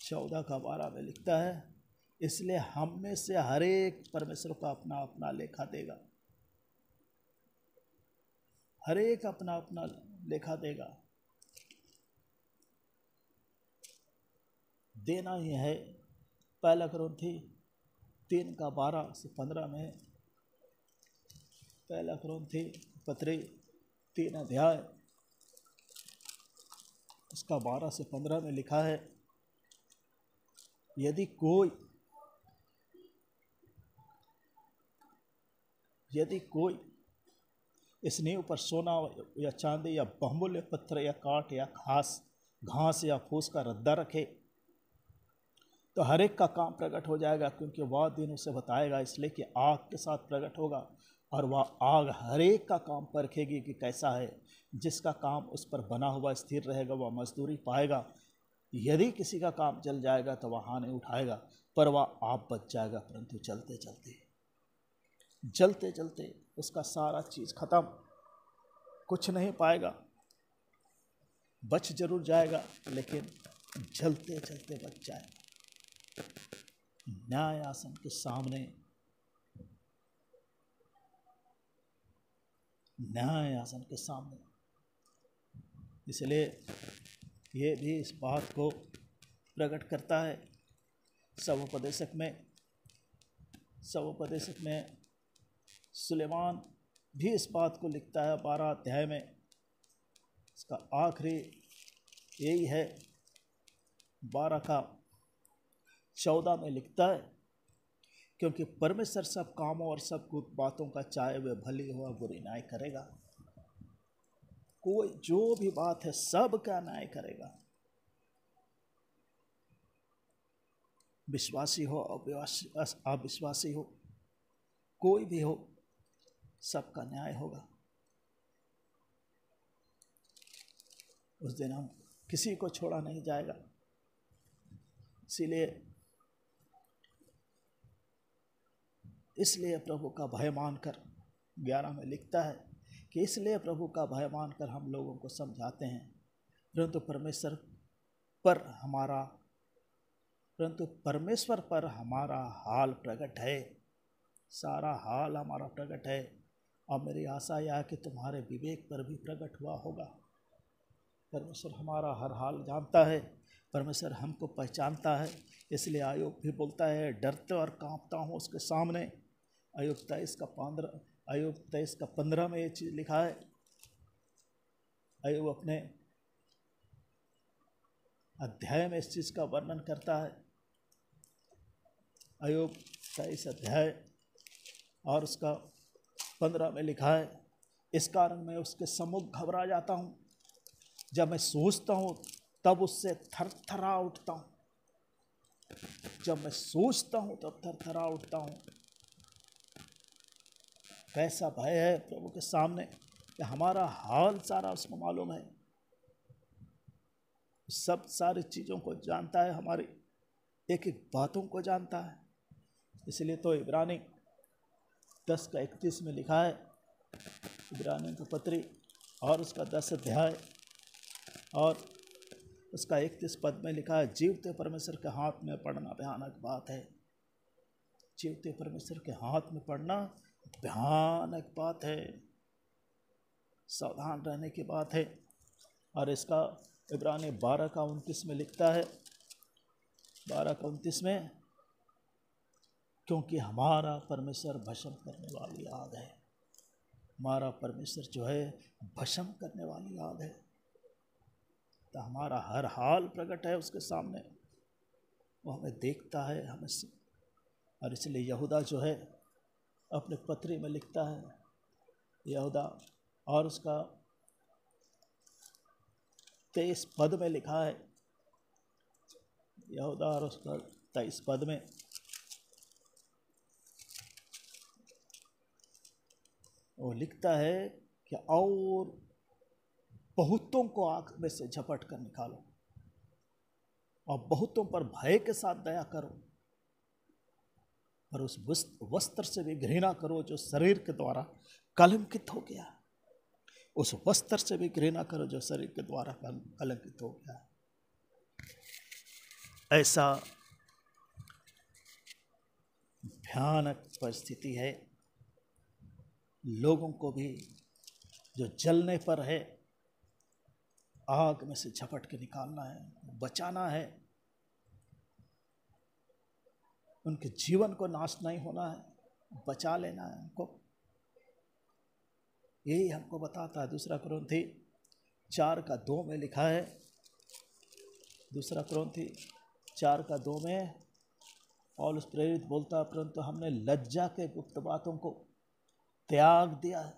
14:12 में लिखता है, इसलिए हम में से हर एक परमेश्वर को अपना अपना लेखा देगा। हर एक अपना अपना लेखा देगा। देना ही है। पहला कुरिन्थी 3:12-15 में, पहला कुरिन्थी पत्री 3 अध्याय उसका 12 से 15 में लिखा है, यदि कोई इस नींव पर सोना या चांदी या बहुमूल्य पत्थर या काठ या घास या फूस का रद्दा रखे तो हर एक का काम प्रकट हो जाएगा, क्योंकि वह दिन उसे बताएगा, इसलिए कि आग के साथ प्रकट होगा और वह आग हर एक का काम परखेगी कि कैसा है। जिसका काम उस पर बना हुआ स्थिर रहेगा वह मजदूरी पाएगा। यदि किसी का काम जल जाएगा तो वह हानि उठाएगा, पर वह आप बच जाएगा, परंतु जलते जलते उसका सारा चीज़ खत्म, कुछ नहीं पाएगा। बच जरूर जाएगा लेकिन जलते जलते बच जाएगा। न्याय आसन के सामने, न्याय आसन के सामने। इसलिए ये भी इस बात को प्रकट करता है। सबोपदेशक में सुलेमान भी इस बात को लिखता है 12 अध्याय में। इसका आखिरी यही है, 12:14 में लिखता है, क्योंकि परमेश्वर सब कामों और सब कुछ बातों का चाहे वे भली हो बुरी न्याय करेगा। कोई जो भी बात है सब का न्याय करेगा। विश्वासी हो अविश्वासी हो, कोई भी हो, सबका न्याय होगा। उस दिन हम किसी को छोड़ा नहीं जाएगा। इसलिए प्रभु का भय मानकर 11 में लिखता है कि इसलिए प्रभु का भय मानकर हम लोगों को समझाते हैं, परंतु परमेश्वर पर हमारा हाल प्रकट है। सारा हाल हमारा प्रकट है। और मेरी आशा यह है कि तुम्हारे विवेक पर भी प्रकट हुआ होगा। परमेश्वर हमारा हर हाल जानता है, परमेश्वर हमको पहचानता है। इसलिए आयोग भी बोलता है, डरते और कांपता हूँ उसके सामने। आयोग 23:15 में ये चीज़ लिखा है। आयोग अपने अध्याय में इस चीज़ का वर्णन करता है। आयोग 23 अध्याय और उसका 15 में लिखा है, इस कारण मैं उसके सम्मुख घबरा जाता हूँ। जब मैं सोचता हूँ तब उससे थरथरा उठता हूँ। जब मैं सोचता हूँ तब थरथरा उठता हूँ। कैसा भय है प्रभु के सामने कि हमारा हाल सारा उसको मालूम है। सब सारी चीज़ों को जानता है, हमारी एक एक बातों को जानता है। इसलिए तो इब्रानी 10:31 में लिखा है, इब्रानी की पत्री और उसका 10 अध्याय और उसका 31 पद में लिखा है, जीवते परमेश्वर के हाथ में पड़ना भयानक बात है। जीवते परमेश्वर के हाथ में पड़ना भयानक बात है, सावधान रहने की बात है। और इसका इब्रानी 12:29 में लिखता है, 12:29 में, क्योंकि हमारा परमेश्वर भस्म करने वाली आग है। हमारा परमेश्वर जो है भस्म करने वाली आग है। तो हमारा हर हाल प्रकट है उसके सामने, वो हमें देखता है, हमें। और इसलिए यहूदा जो है अपने पत्री में लिखता है, यहूदा और उसका 23 पद में लिखा है, यहूदा और उसका 23 पद में, वो लिखता है कि और बहुतों को आग में से झपट कर निकालो। और बहुतों पर भय के साथ दया करो, पर उस वस्त्र से भी घृणा करो जो शरीर के द्वारा कलंकित हो गया। उस वस्त्र से भी घृणा करो जो शरीर के द्वारा कलंकित हो गया। ऐसा भयानक परिस्थिति है। लोगों को भी जो जलने पर है, आग में से झपट के निकालना है, बचाना है, उनके जीवन को नाश नहीं होना है, बचा लेना है उनको। यही हमको बताता है 2 कुरिन्थी 4:2 में लिखा है। 2 कुरिन्थी 4:2 में पौलुस प्रेरित बोलता है, परंतु हमने लज्जा के गुप्त बातों को त्याग दिया है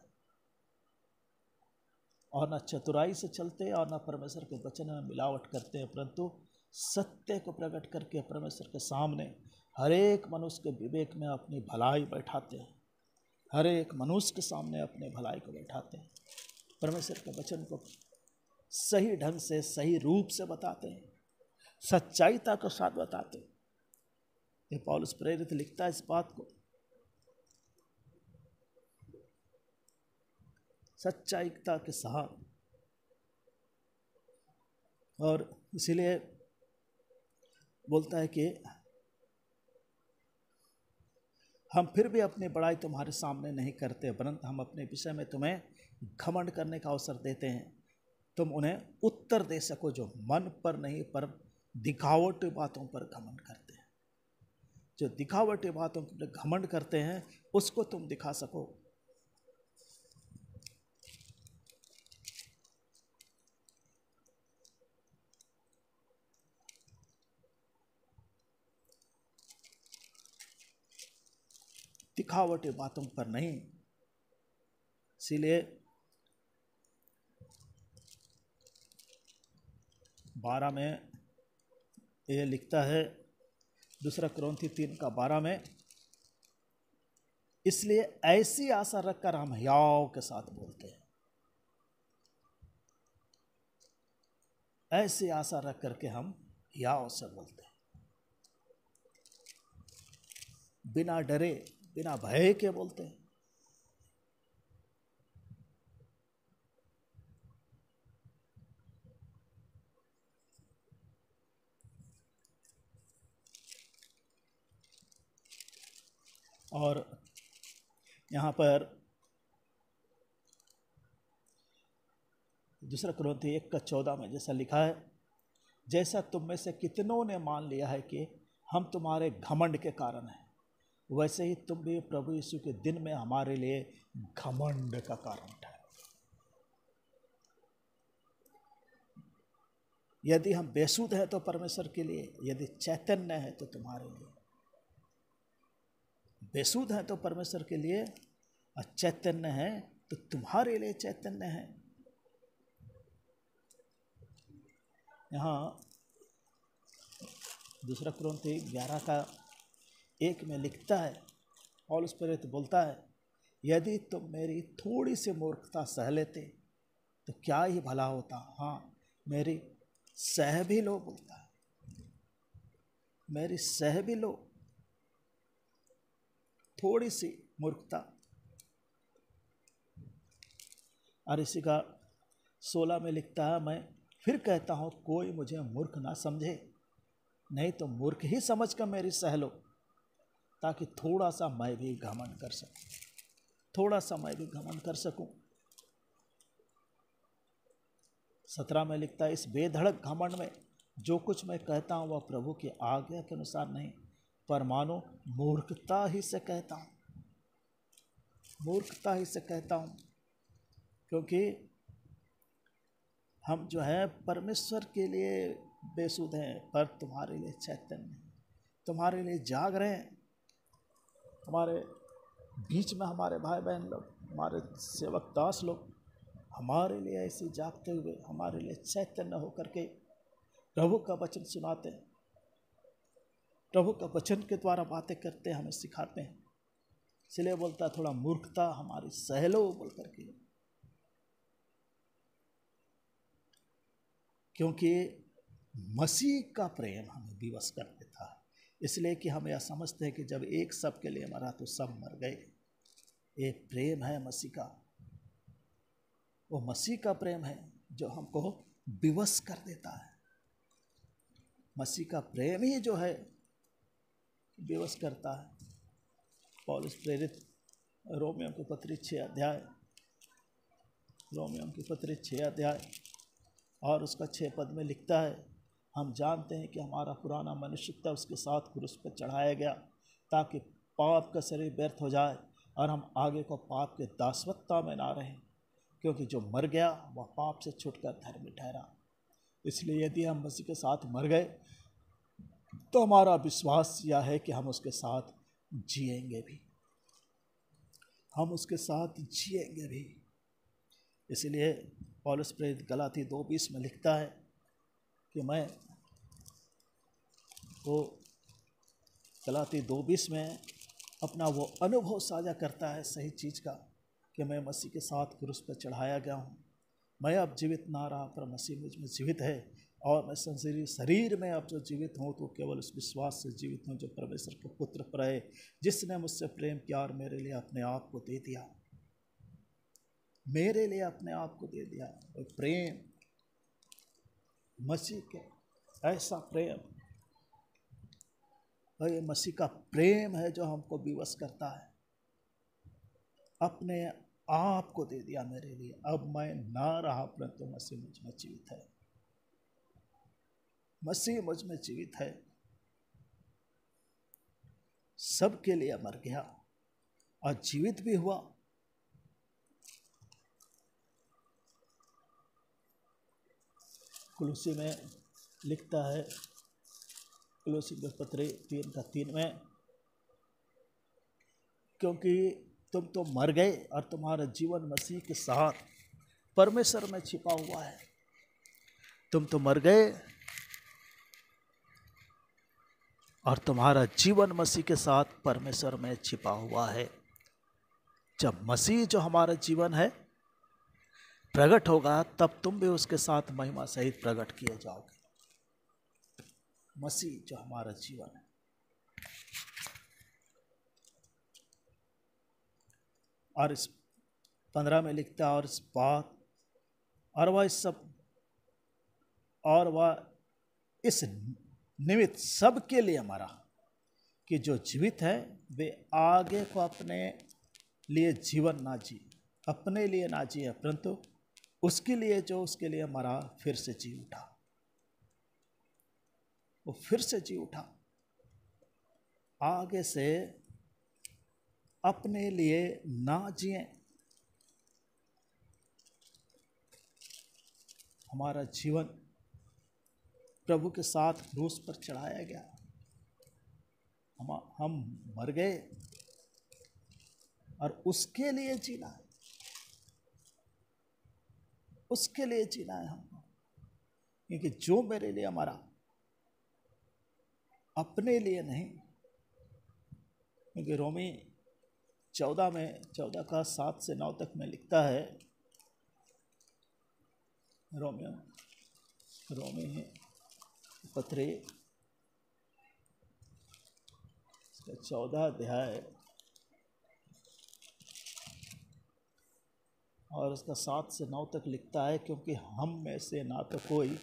और न चतुराई से चलते और न परमेश्वर के वचन में मिलावट करते हैं, परंतु सत्य को प्रकट करके परमेश्वर के सामने हर एक मनुष्य के विवेक में अपनी भलाई बैठाते हैं। हर एक मनुष्य के सामने अपने भलाई को बैठाते हैं। परमेश्वर के वचन को सही ढंग से, सही रूप से बताते हैं, सच्चाईता के साथ बताते हैं। ये पौलुस प्रेरित लिखता है इस बात को, सच्चाईता के साथ। और इसीलिए बोलता है कि हम फिर भी अपनी बड़ाई तुम्हारे सामने नहीं करते, परंतु हम अपने विषय में तुम्हें घमंड करने का अवसर देते हैं, तुम उन्हें उत्तर दे सको जो मन पर नहीं पर दिखावटी बातों पर घमंड करते हैं। जो दिखावटी बातों पर घमंड करते हैं उसको तुम दिखा सको। दिखावटी बातों पर नहीं। इसीलिए 12 में यह लिखता है, 2 कुरिन्थी 3:12 में, इसलिए ऐसी आशा रखकर हम हियाव के साथ बोलते हैं। ऐसी आशा रख करके हम हियाव से बोलते हैं, बिना डरे बिना भय के बोलते हैं। और यहाँ पर 2 कुरिन्थी 1:14 में जैसा लिखा है, जैसा तुम में से कितनों ने मान लिया है कि हम तुम्हारे घमंड के कारण हैं, वैसे ही तुम भी प्रभु यीशु के दिन में हमारे लिए घमंड का कारण ठहरो। यदि हम बेसुध हैं तो परमेश्वर के लिए, यदि चैतन्य है तो तुम्हारे लिए। बेसुध है तो परमेश्वर के लिए, और चैतन्य है तो तुम्हारे लिए चैतन्य है। यहाँ 2 कुरिन्थी 11:1 में लिखता है, पौलुस प्रेरित बोलता है, यदि तुम मेरी थोड़ी सी मूर्खता सह लेते तो क्या ही भला होता। हाँ, मेरी सह भी लो, बोलता है, मेरी सह भी लो थोड़ी सी मूर्खता। और इसी का 16 में लिखता है, मैं फिर कहता हूँ कोई मुझे मूर्ख ना समझे, नहीं तो मूर्ख ही समझ कर मेरी सह लो, ताकि थोड़ा सा मैं भी घमंड कर सकूं, थोड़ा सा मैं भी घमंड कर सकूं। 17 में लिखता है, इस बेधड़क घमंड में जो कुछ मैं कहता हूँ वह प्रभु की आज्ञा के अनुसार नहीं, पर मानो मूर्खता ही से कहता हूँ, मूर्खता ही से कहता हूँ। क्योंकि हम जो है परमेश्वर के लिए बेसुध हैं, पर तुम्हारे लिए चैतन्य हैं, तुम्हारे लिए जाग रहे हैं। हमारे बीच में हमारे भाई बहन लोग, हमारे सेवक दास लोग हमारे लिए ऐसे जागते हुए, हमारे लिए चैतन्य होकर के प्रभु का वचन सुनाते हैं, प्रभु का वचन के द्वारा बातें करते हैं, हमें सिखाते हैं। इसलिए बोलता है थोड़ा मूर्खता हमारी सह लो बोल करके, क्योंकि मसीह का प्रेम हमें विवश कर देता है, इसलिए कि हम यह समझते हैं कि जब एक सब के लिए मरा तो सब मर गए। एक प्रेम है मसीह का, वो मसीह का प्रेम है जो हमको विवश कर देता है। मसीह का प्रेम ही जो है विवश करता है। पौलुस प्रेरित रोमियों की पत्री 6 अध्याय और उसका 6 पद में लिखता है, हम जानते हैं कि हमारा पुराना मनुष्यता उसके साथ क्रूस पर चढ़ाया गया ताकि पाप का शरीर व्यर्थ हो जाए और हम आगे को पाप के दासवत्ता में ना रहें, क्योंकि जो मर गया वह पाप से छूटकर धर्मी ठहरा। इसलिए यदि हम मसीह के साथ मर गए तो हमारा विश्वास यह है कि हम उसके साथ जिएंगे भी, हम उसके साथ जिएंगे भी। इसलिए पौलुस प्रेरित गलाती 2:20 में लिखता है कि मैं वो गलाती 2:20 में अपना वो अनुभव साझा करता है सही चीज़ का कि मैं मसीह के साथ क्रूस पर चढ़ाया गया हूँ। मैं अब जीवित ना रहा पर मसीह मुझ में जीवित है, और मैं संसारी शरीर में अब जो जीवित हूँ तो केवल उस विश्वास से जीवित हूँ जो परमेश्वर के पुत्र पर है, जिसने मुझसे प्रेम किया और मेरे लिए अपने आप को दे दिया। मेरे लिए अपने आप को दे दिया। और प्रेम मसीह के ऐसा प्रेम, और ये मसीह का प्रेम है जो हमको विवश करता है। अपने आप को दे दिया मेरे लिए। अब मैं ना रहा परंतु मसीह मुझ में जीवित है। मसीह मुझ में जीवित है। सबके लिए मर गया और जीवित भी हुआ। कुलुसी में लिखता है, कुलुसी के पत्र 3:3 में, क्योंकि तुम तो मर गए और तुम्हारा जीवन मसीह के साथ परमेश्वर में छिपा हुआ है। तुम तो मर गए और तुम्हारा जीवन मसीह के साथ परमेश्वर में छिपा हुआ है। जब मसीह जो हमारा जीवन है प्रकट होगा तब तुम भी उसके साथ महिमा सहित प्रकट किए जाओगे। मसीह जो हमारा जीवन है। और इस 15 में लिखता है, और इस बात और वह इस निमित्त सबके लिए मरा कि जो जीवित है वे आगे को अपने लिए जीवन ना जी, अपने लिए ना जिए, परंतु उसके लिए जो उसके लिए मरा फिर से जी उठा। वो फिर से जी उठा। आगे से अपने लिए ना जिए। हमारा जीवन प्रभु के साथ क्रूस पर चढ़ाया गया। हम मर गए और उसके लिए जीना है। उसके लिए जीना है हमको, क्योंकि जो मेरे लिए मरा अपने लिए नहीं। क्योंकि रोमी 14 का 7 से 9 तक में लिखता है, रोमी पत्री 14 अध्याय और उसका 7 से 9 तक लिखता है, क्योंकि हम में से ना तो कोई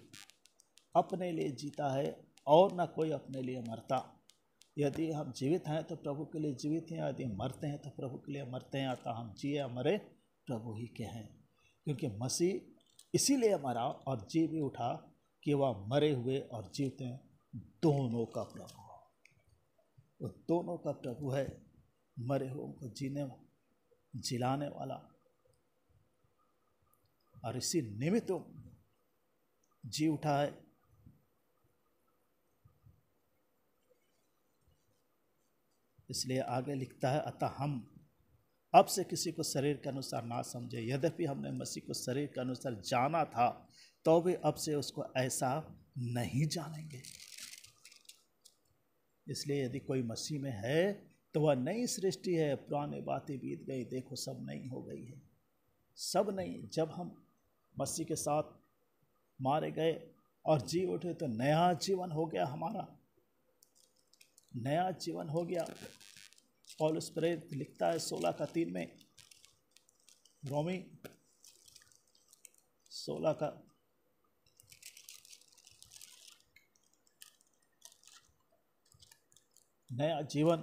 अपने लिए जीता है और ना कोई अपने लिए मरता। यदि हम जीवित हैं तो प्रभु के लिए जीवित हैं, यदि मरते हैं तो प्रभु के लिए मरते हैं। अतः हम जिए या मरे प्रभु ही के हैं। क्योंकि मसीह इसीलिए मरा और जी भी उठा कि वह मरे हुए और जीवते दोनों का प्रभु है। वो दोनों का प्रभु है, मरे हुए को जिलाने वाला। और इसी निमित्त जी उठा है। इसलिए आगे लिखता है, अतः हम अब से किसी को शरीर के अनुसार ना समझे। यद्यपि हमने मसीह को शरीर के अनुसार जाना था तो भी अब से उसको ऐसा नहीं जानेंगे। इसलिए यदि कोई मसीह में है तो वह नई सृष्टि है, पुरानी बातें बीत गई, देखो सब नई हो गई है। सब नई। जब हम मसीह के साथ मारे गए और जी उठे तो नया जीवन हो गया हमारा, नया जीवन हो गया। पौलुस प्रेरित लिखता है 16:3 में, रोमी 16 का नया जीवन,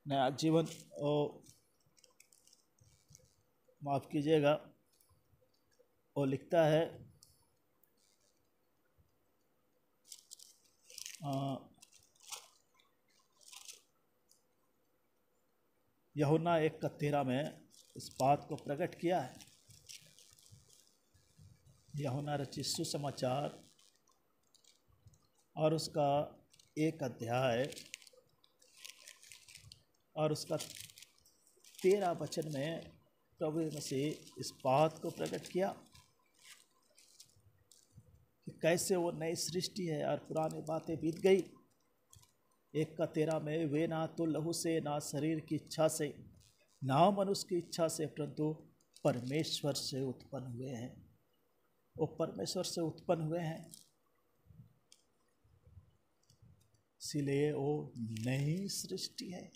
नया जीवन और माफ कीजिएगा, वो लिखता है यूहन्ना 1:13 में इस बात को प्रकट किया है। यूहन्ना रचित सुसमाचार और उसका 1 अध्याय और उसका 13 वचन में प्रभु मसीह इस बात को प्रकट किया कि कैसे वो नई सृष्टि है और पुरानी बातें बीत गई। 1:13 में, वे ना तो लहू से, ना शरीर की इच्छा से, ना मनुष्य की इच्छा से, परंतु परमेश्वर से उत्पन्न हुए हैं। वो परमेश्वर से उत्पन्न हुए हैं, इसीलिए वो नई सृष्टि है।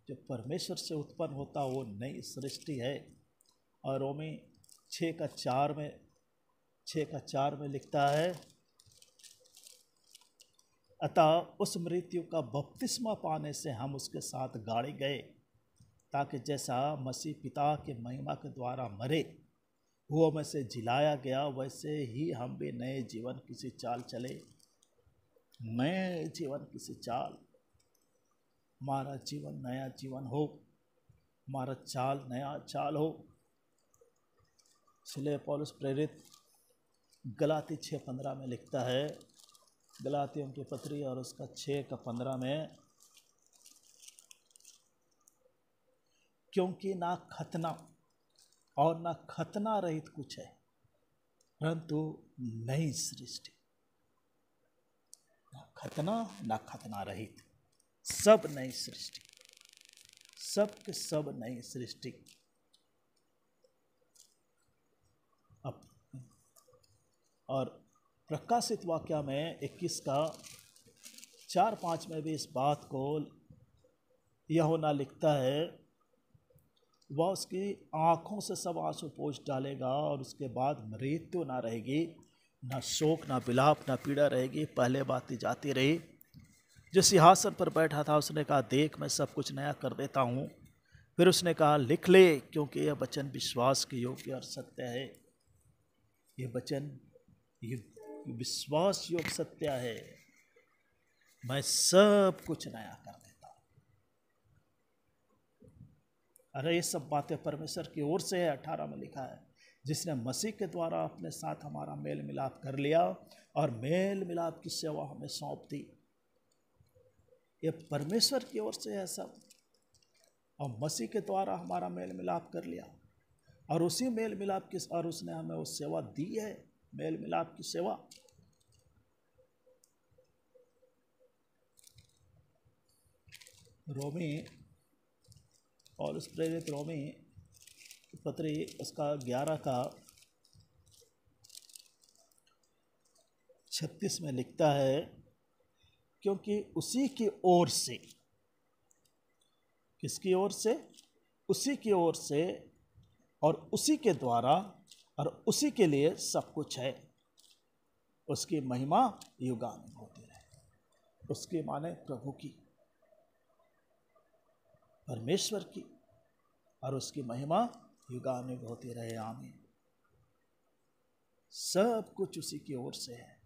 जो परमेश्वर से उत्पन्न होता वो नई सृष्टि है। और रोमी 6:4 में लिखता है, अतः उस मृत्यु का बपतिस्मा पाने से हम उसके साथ गाड़े गए, ताकि जैसा मसीह पिता के महिमा के द्वारा मरे, वो में से जिलाया गया, वैसे ही हम भी नए जीवन की सी चाल चले। नए जीवन की सी चाल, हमारा जीवन नया जीवन हो, हमारा चाल नया चाल हो। इसलिए पौलुस प्रेरित गलाती 6:15 में लिखता है, गलातियों की पत्री और उसका 6:15 में, क्योंकि ना खतना और ना खतना रहित कुछ है, परंतु नई सृष्टि। ना खतना ना खतना रहित, सब नई सृष्टि, सब के सब नई सृष्टि। अब और प्रकाशित वाक्य में 21:4-5 में भी इस बात को यूहन्ना लिखता है, वह उसकी आँखों से सब आंसू पोंछ डालेगा और उसके बाद मृत्यु ना रहेगी, ना शोक, ना विलाप, ना पीड़ा रहेगी, पहले बातें जाती रही। जो सिंहासन पर बैठा था उसने कहा, देख मैं सब कुछ नया कर देता हूँ। फिर उसने कहा, लिख ले, क्योंकि यह वचन विश्वास के योग्य और सत्य है। ये वचन ये विश्वास योग्य सत्य है, मैं सब कुछ नया कर देता हूँ। अरे ये सब बातें परमेश्वर की ओर से है। 18 में लिखा है, जिसने मसीह के द्वारा अपने साथ हमारा मेल मिलाप कर लिया और मेल मिलाप की सेवा हमें सौंप दी। ये परमेश्वर की ओर से है सब, और मसीह के द्वारा हमारा मेल मिलाप कर लिया, और उसी मेल मिलाप की, और उसने हमें वो सेवा दी है, मेल मिलाप की सेवा। रोमी और उस प्रेरित रोमी पत्री उसका 11:36 में लिखता है, क्योंकि उसी की ओर से, किसकी ओर से? उसी की ओर से और उसी के द्वारा और उसी के लिए सब कुछ है। उसकी महिमा युगानुग होती रहे। उसकी माने प्रभु की, परमेश्वर की, और उसकी महिमा युगानुग होती रहे। आमीन। सब कुछ उसी की ओर से है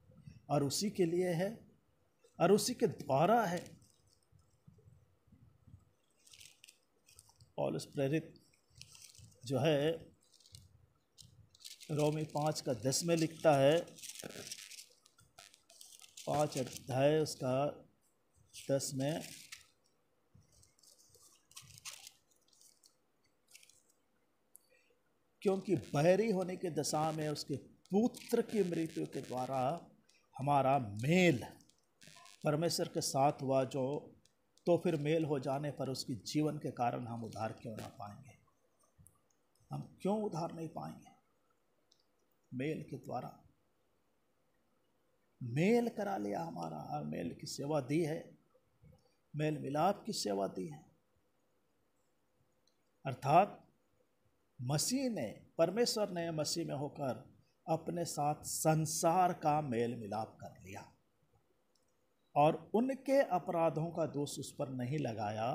और उसी के लिए है और उसी के द्वारा है। पौलुस प्रेरित जो है रोमी 5:10 में लिखता है, 5 अध्याय उसका 10 में, क्योंकि बैरी होने की दशा में उसके पुत्र की मृत्यु के द्वारा हमारा मेल परमेश्वर के साथ हुआ, जो तो फिर मेल हो जाने पर उसकी जीवन के कारण हम उद्धार क्यों ना पाएंगे? हम क्यों उद्धार नहीं पाएंगे? मेल के द्वारा मेल करा लिया हमारा, और मेल की सेवा दी है, मेल मिलाप की सेवा दी है। अर्थात मसीह ने, परमेश्वर ने मसीह में होकर अपने साथ संसार का मेल मिलाप कर लिया और उनके अपराधों का दोष उस पर नहीं लगाया,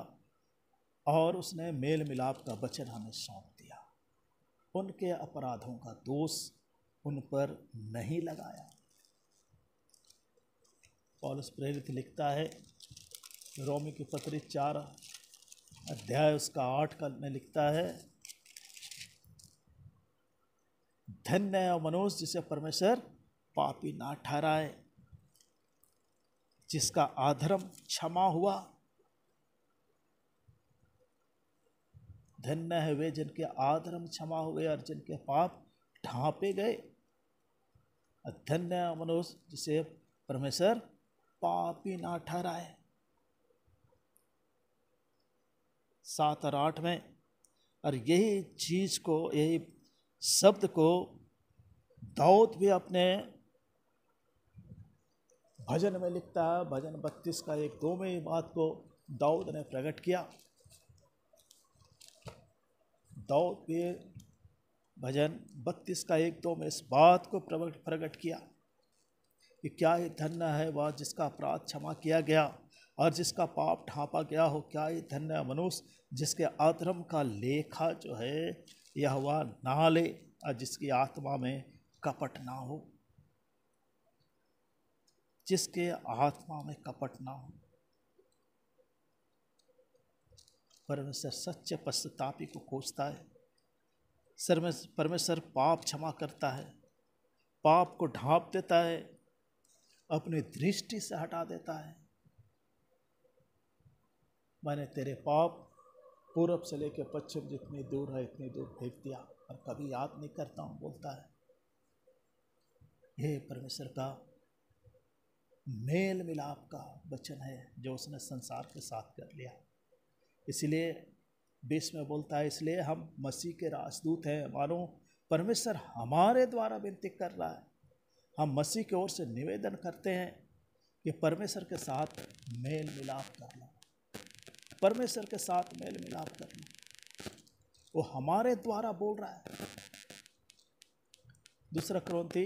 और उसने मेल मिलाप का वचन हमें सौंप दिया। उनके अपराधों का दोष उन पर नहीं लगाया। पौलुस प्रेरित लिखता है, रोमी की पत्री 4 अध्याय उसका 8 में लिखता है, धन्य है मनुष्य जिसे परमेश्वर पापी ना ठहराए, जिसका अधर्म क्षमा हुआ। धन्य है वे जिनके अधर्म क्षमा हुए और जिनके पाप ढांपे गए। धन्य है मनुष्य जिसे परमेश्वर पापी ना ठहराए। 7 और 8 में, और यही चीज को, यही शब्द को दाऊद भी अपने भजन में लिखता है। भजन 32 का 1-2 में ही बात को दाऊद ने प्रकट किया। दाऊद भी भजन 32 का 1-2 में इस बात को प्रकट किया कि क्या ही धन्य है वह जिसका अपराध क्षमा किया गया और जिसका पाप ढांपा गया हो। क्या ही धन्य मनुष्य जिसके अधर्म का लेखा जो है यहोवा ना ले और जिसकी आत्मा में कपट ना हो, जिसके आत्मा में कपट ना हो। परमेश्वर सच्चे पश्चातापी को खोजता है। परमेश्वर पाप क्षमा करता है, पाप को ढांप देता है, अपनी दृष्टि से हटा देता है। मैंने तेरे पाप पूरब से लेकर पश्चिम जितनी दूर है इतनी दूर फेंक दिया और कभी याद नहीं करता हूँ, बोलता है। यह परमेश्वर का मेल मिलाप का वचन है जो उसने संसार के साथ कर लिया। इसलिए 20 में बोलता है, इसलिए हम मसीह के राजदूत हैं। मानो परमेश्वर हमारे द्वारा विनती कर रहा है। हम मसीह की ओर से निवेदन करते हैं कि परमेश्वर के साथ मेल मिलाप कर लो, परमेश्वर के साथ मेल मिलाप कर लो। वो हमारे द्वारा बोल रहा है। 2 कुरिन्थी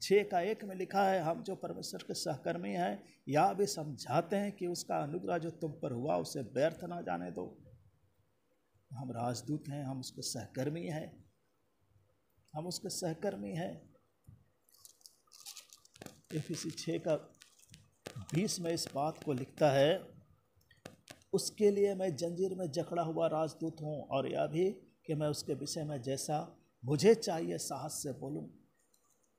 6:1 में लिखा है, हम जो परमेश्वर के सहकर्मी हैं या भी समझाते हैं कि उसका अनुग्रह जो तुम पर हुआ उसे व्यर्थ ना जाने दो। हम राजदूत हैं, हम उसके सहकर्मी हैं, हम उसके सहकर्मी हैं। एफिसी 6:20 में इस बात को लिखता है, उसके लिए मैं जंजीर में जकड़ा हुआ राजदूत हूँ और यह भी कि मैं उसके विषय में जैसा मुझे चाहिए साहस से बोलूँ।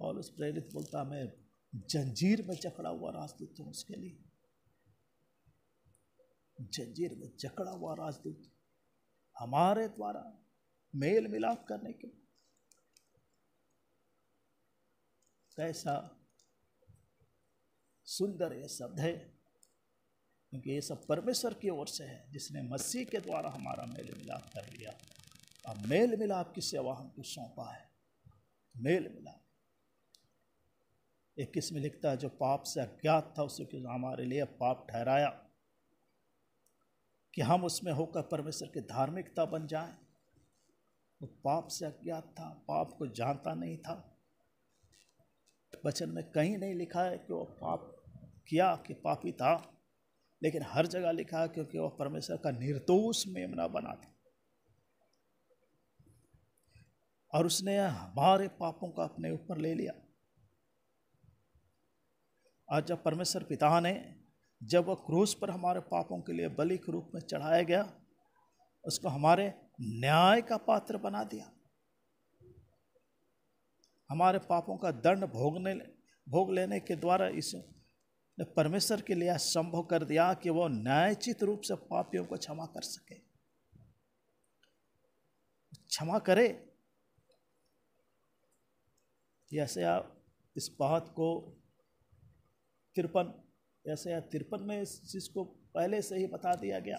और उस प्रेरित बोलता, मैं जंजीर में जकड़ा हुआ राजदूत हूँ उसके लिए। जंजीर में जकड़ा हुआ राजदूत हमारे द्वारा मेल मिलाप करने के। कैसा सुंदर ये शब्द है, क्योंकि ये सब परमेश्वर की ओर से है जिसने मसीह के द्वारा हमारा मेल मिलाप कर लिया। अब मेल मिलाप की सेवा हमको सौंपा है। मेल मिलाप 21 में लिखता है, जो पाप से अज्ञात था उसे हमारे लिए पाप ठहराया कि हम उसमें होकर परमेश्वर की धार्मिकता बन जाएं। वो पाप से अज्ञात था, पाप को जानता नहीं था। वचन में कहीं नहीं लिखा है कि वो पाप किया कि पापी था, लेकिन हर जगह लिखा है क्योंकि वह परमेश्वर का निर्दोष मेमना बना था और उसने हमारे पापों का अपने ऊपर ले लिया। आज जब परमेश्वर पिता ने, जब वह क्रूस पर हमारे पापों के लिए बलि के रूप में चढ़ाया गया, उसको हमारे न्याय का पात्र बना दिया। हमारे पापों का दंड भोग लेने के द्वारा इसने परमेश्वर के लिए संभव कर दिया कि वह न्यायोचित रूप से पापियों को क्षमा कर सके, क्षमा करे। ऐसे आप इस बात को 53 में इस चीज को पहले से ही बता दिया गया।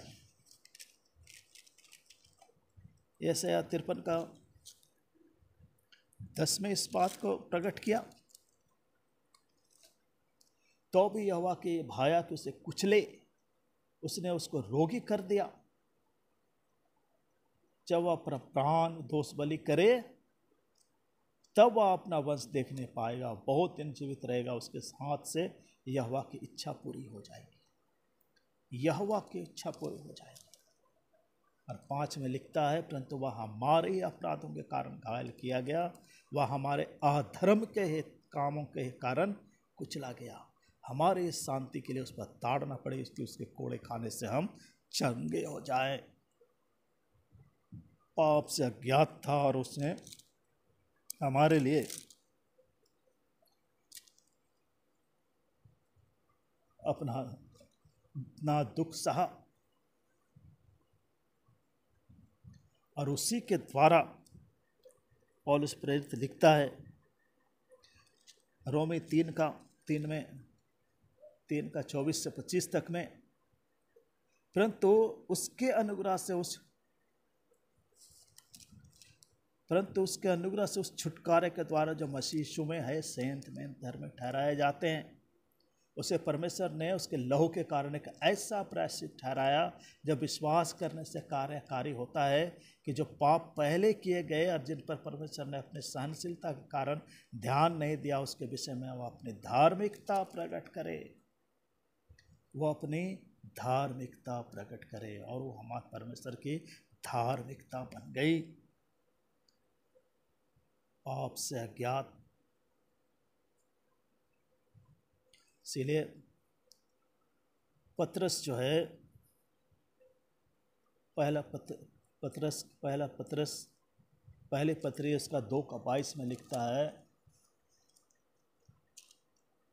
ऐसे 53 का 10 में इस बात को प्रकट किया, तो भी यहोवा के भाया कि उसे कुचले, उसने उसको रोगी कर दिया। जब वह अपना प्राण दोष बलि करे तब वह अपना वंश देखने पाएगा, बहुत दिन जीवित रहेगा, उसके हाथ से यहोवा की इच्छा पूरी हो जाएगी, यहोवा की इच्छा पूरी हो जाएगी। और 5 में लिखता है, परंतु वह हमारे ही अपराधों के कारण घायल किया गया, वह हमारे अधर्म के कामों के कारण कुचला गया, हमारे शांति के लिए उस पर ताड़ना पड़े, इसलिए उसके कोड़े खाने से हम चंगे हो जाएं। पाप से अज्ञात था और उसने हमारे लिए अपना दुख सहा, और उसी के द्वारा पौलुस प्रेरित लिखता है रोमी 3 का 24 से 25 तक में, परंतु उसके अनुग्रह से उस छुटकारे के द्वारा जो मसीह यीशु में है सेंत में धर्म ठहराए जाते हैं, उसे परमेश्वर ने उसके लहू के कारण एक ऐसा प्रायश्चित ठहराया जब विश्वास करने से कार्यकारी होता है कि जो पाप पहले किए गए और जिन पर परमेश्वर ने अपने सहनशीलता के कारण ध्यान नहीं दिया, उसके विषय में वह अपनी धार्मिकता प्रकट करे, वो अपनी धार्मिकता प्रकट करे, और वो हमारे परमेश्वर की धार्मिकता बन गई। पाप से अज्ञात, इसीलिए पतरस जो है पहली पत्री उसका 2:22 में लिखता है,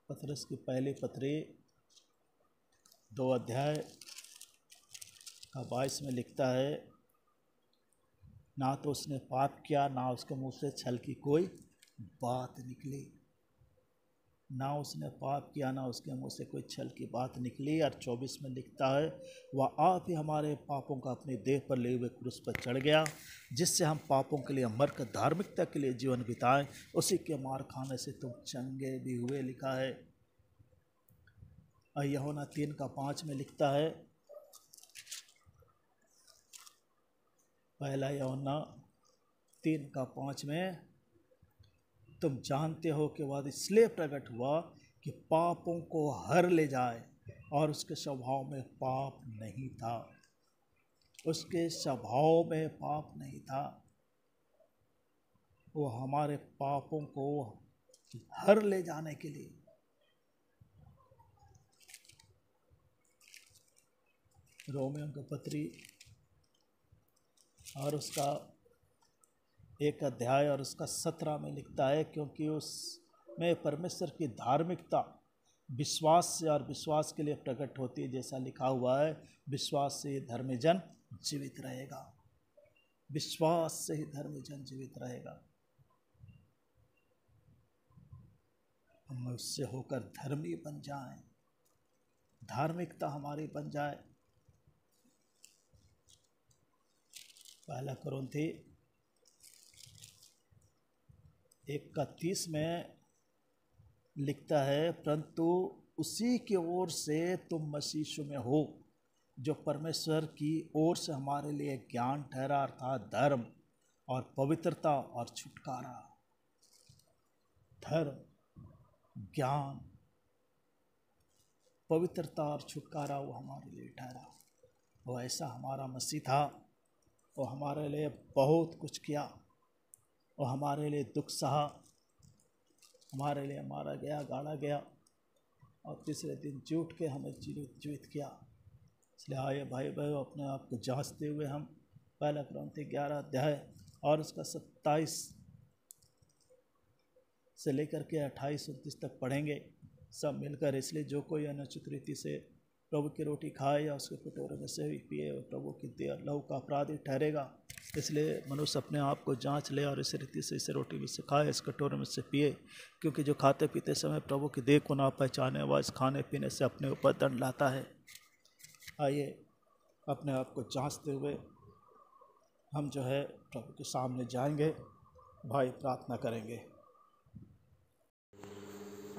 पतरस की पहली पत्री 2 अध्याय का 22 में लिखता है, ना तो उसने पाप किया, ना उसके मुंह से छल की कोई बात निकली, ना उसने पाप किया, ना उसके मुंह से कोई छल की बात निकली। और 24 में लिखता है, वह आप ही हमारे पापों का अपने देह पर ले हुए क्रूस पर चढ़ गया, जिससे हम पापों के लिए मरकर धार्मिकता के लिए जीवन बिताएं, उसी के मार खाने से तुम चंगे भी हुए, लिखा है। और यूहन्ना 3:5 में लिखता है, पहला यूहन्ना 3:5 में, तुम जानते हो कि वह इसलिए प्रकट हुआ कि पापों को हर ले जाए, और उसके स्वभाव में पाप नहीं था, उसके स्वभाव में पाप नहीं था, वो हमारे पापों को हर ले जाने के लिए। रोमियों की पत्री और उसका 1 अध्याय और उसका 17 में लिखता है, क्योंकि उसमें परमेश्वर की धार्मिकता विश्वास से और विश्वास के लिए प्रकट होती है, जैसा लिखा हुआ है, विश्वास से ही धर्मी जन जीवित रहेगा, विश्वास से ही धर्मी जन जीवित रहेगा। हम उससे होकर धर्मी बन जाएं, धार्मिकता हमारी बन जाए। पहला कुरिन्थी 1:30 में लिखता है, परंतु उसी की ओर से तुम मसीह यीशु में हो, जो परमेश्वर की ओर से हमारे लिए ज्ञान ठहरा, अर्थात धर्म और पवित्रता और छुटकारा। धर्म, ज्ञान, पवित्रता और छुटकारा वो हमारे लिए ठहरा। वो ऐसा हमारा मसीह था, वो हमारे लिए बहुत कुछ किया, वो हमारे लिए दुख सहा, हमारे लिए मारा गया, गाड़ा गया, और तीसरे दिन जी उठ के हमें जीवित किया। इसलिए आए भाई बहनों, अपने आप को जांचते हुए हम पहला कुरिन्थी 11 अध्याय और उसका 27 से लेकर के 28-29 तक पढ़ेंगे सब मिलकर। इसलिए जो कोई अनुचित रीति से प्रभु की रोटी खाए या उसके कटोरे में से पिए, और प्रभु की देह लहू का अपराधी ठहरेगा। इसलिए मनुष्य अपने आप को जांच ले और इस रीति से इस रोटी में से खाए, इस कटोरे में से पिए, क्योंकि जो खाते पीते समय प्रभु की देह को ना पहचाने, वह इस खाने पीने से अपने ऊपर दंड लाता है। आइए अपने आप को जांचते हुए हम जो है प्रभु के सामने जाएंगे भाई प्रार्थना करेंगे।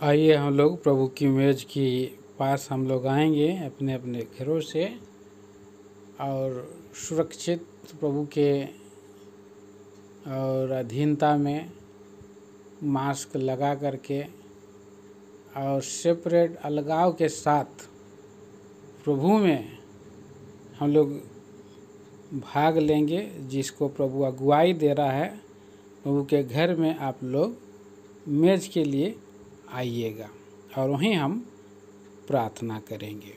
आइए हम लोग प्रभु की मेज की पास हम लोग आएंगे अपने अपने घरों से, और सुरक्षित प्रभु के और अधीनता में मास्क लगा करके और सेपरेट अलगाव के साथ प्रभु में हम लोग भाग लेंगे। जिसको प्रभु अगुवाई दे रहा है, प्रभु के घर में आप लोग मेज के लिए आइएगा और वहीं हम प्रार्थना करेंगे।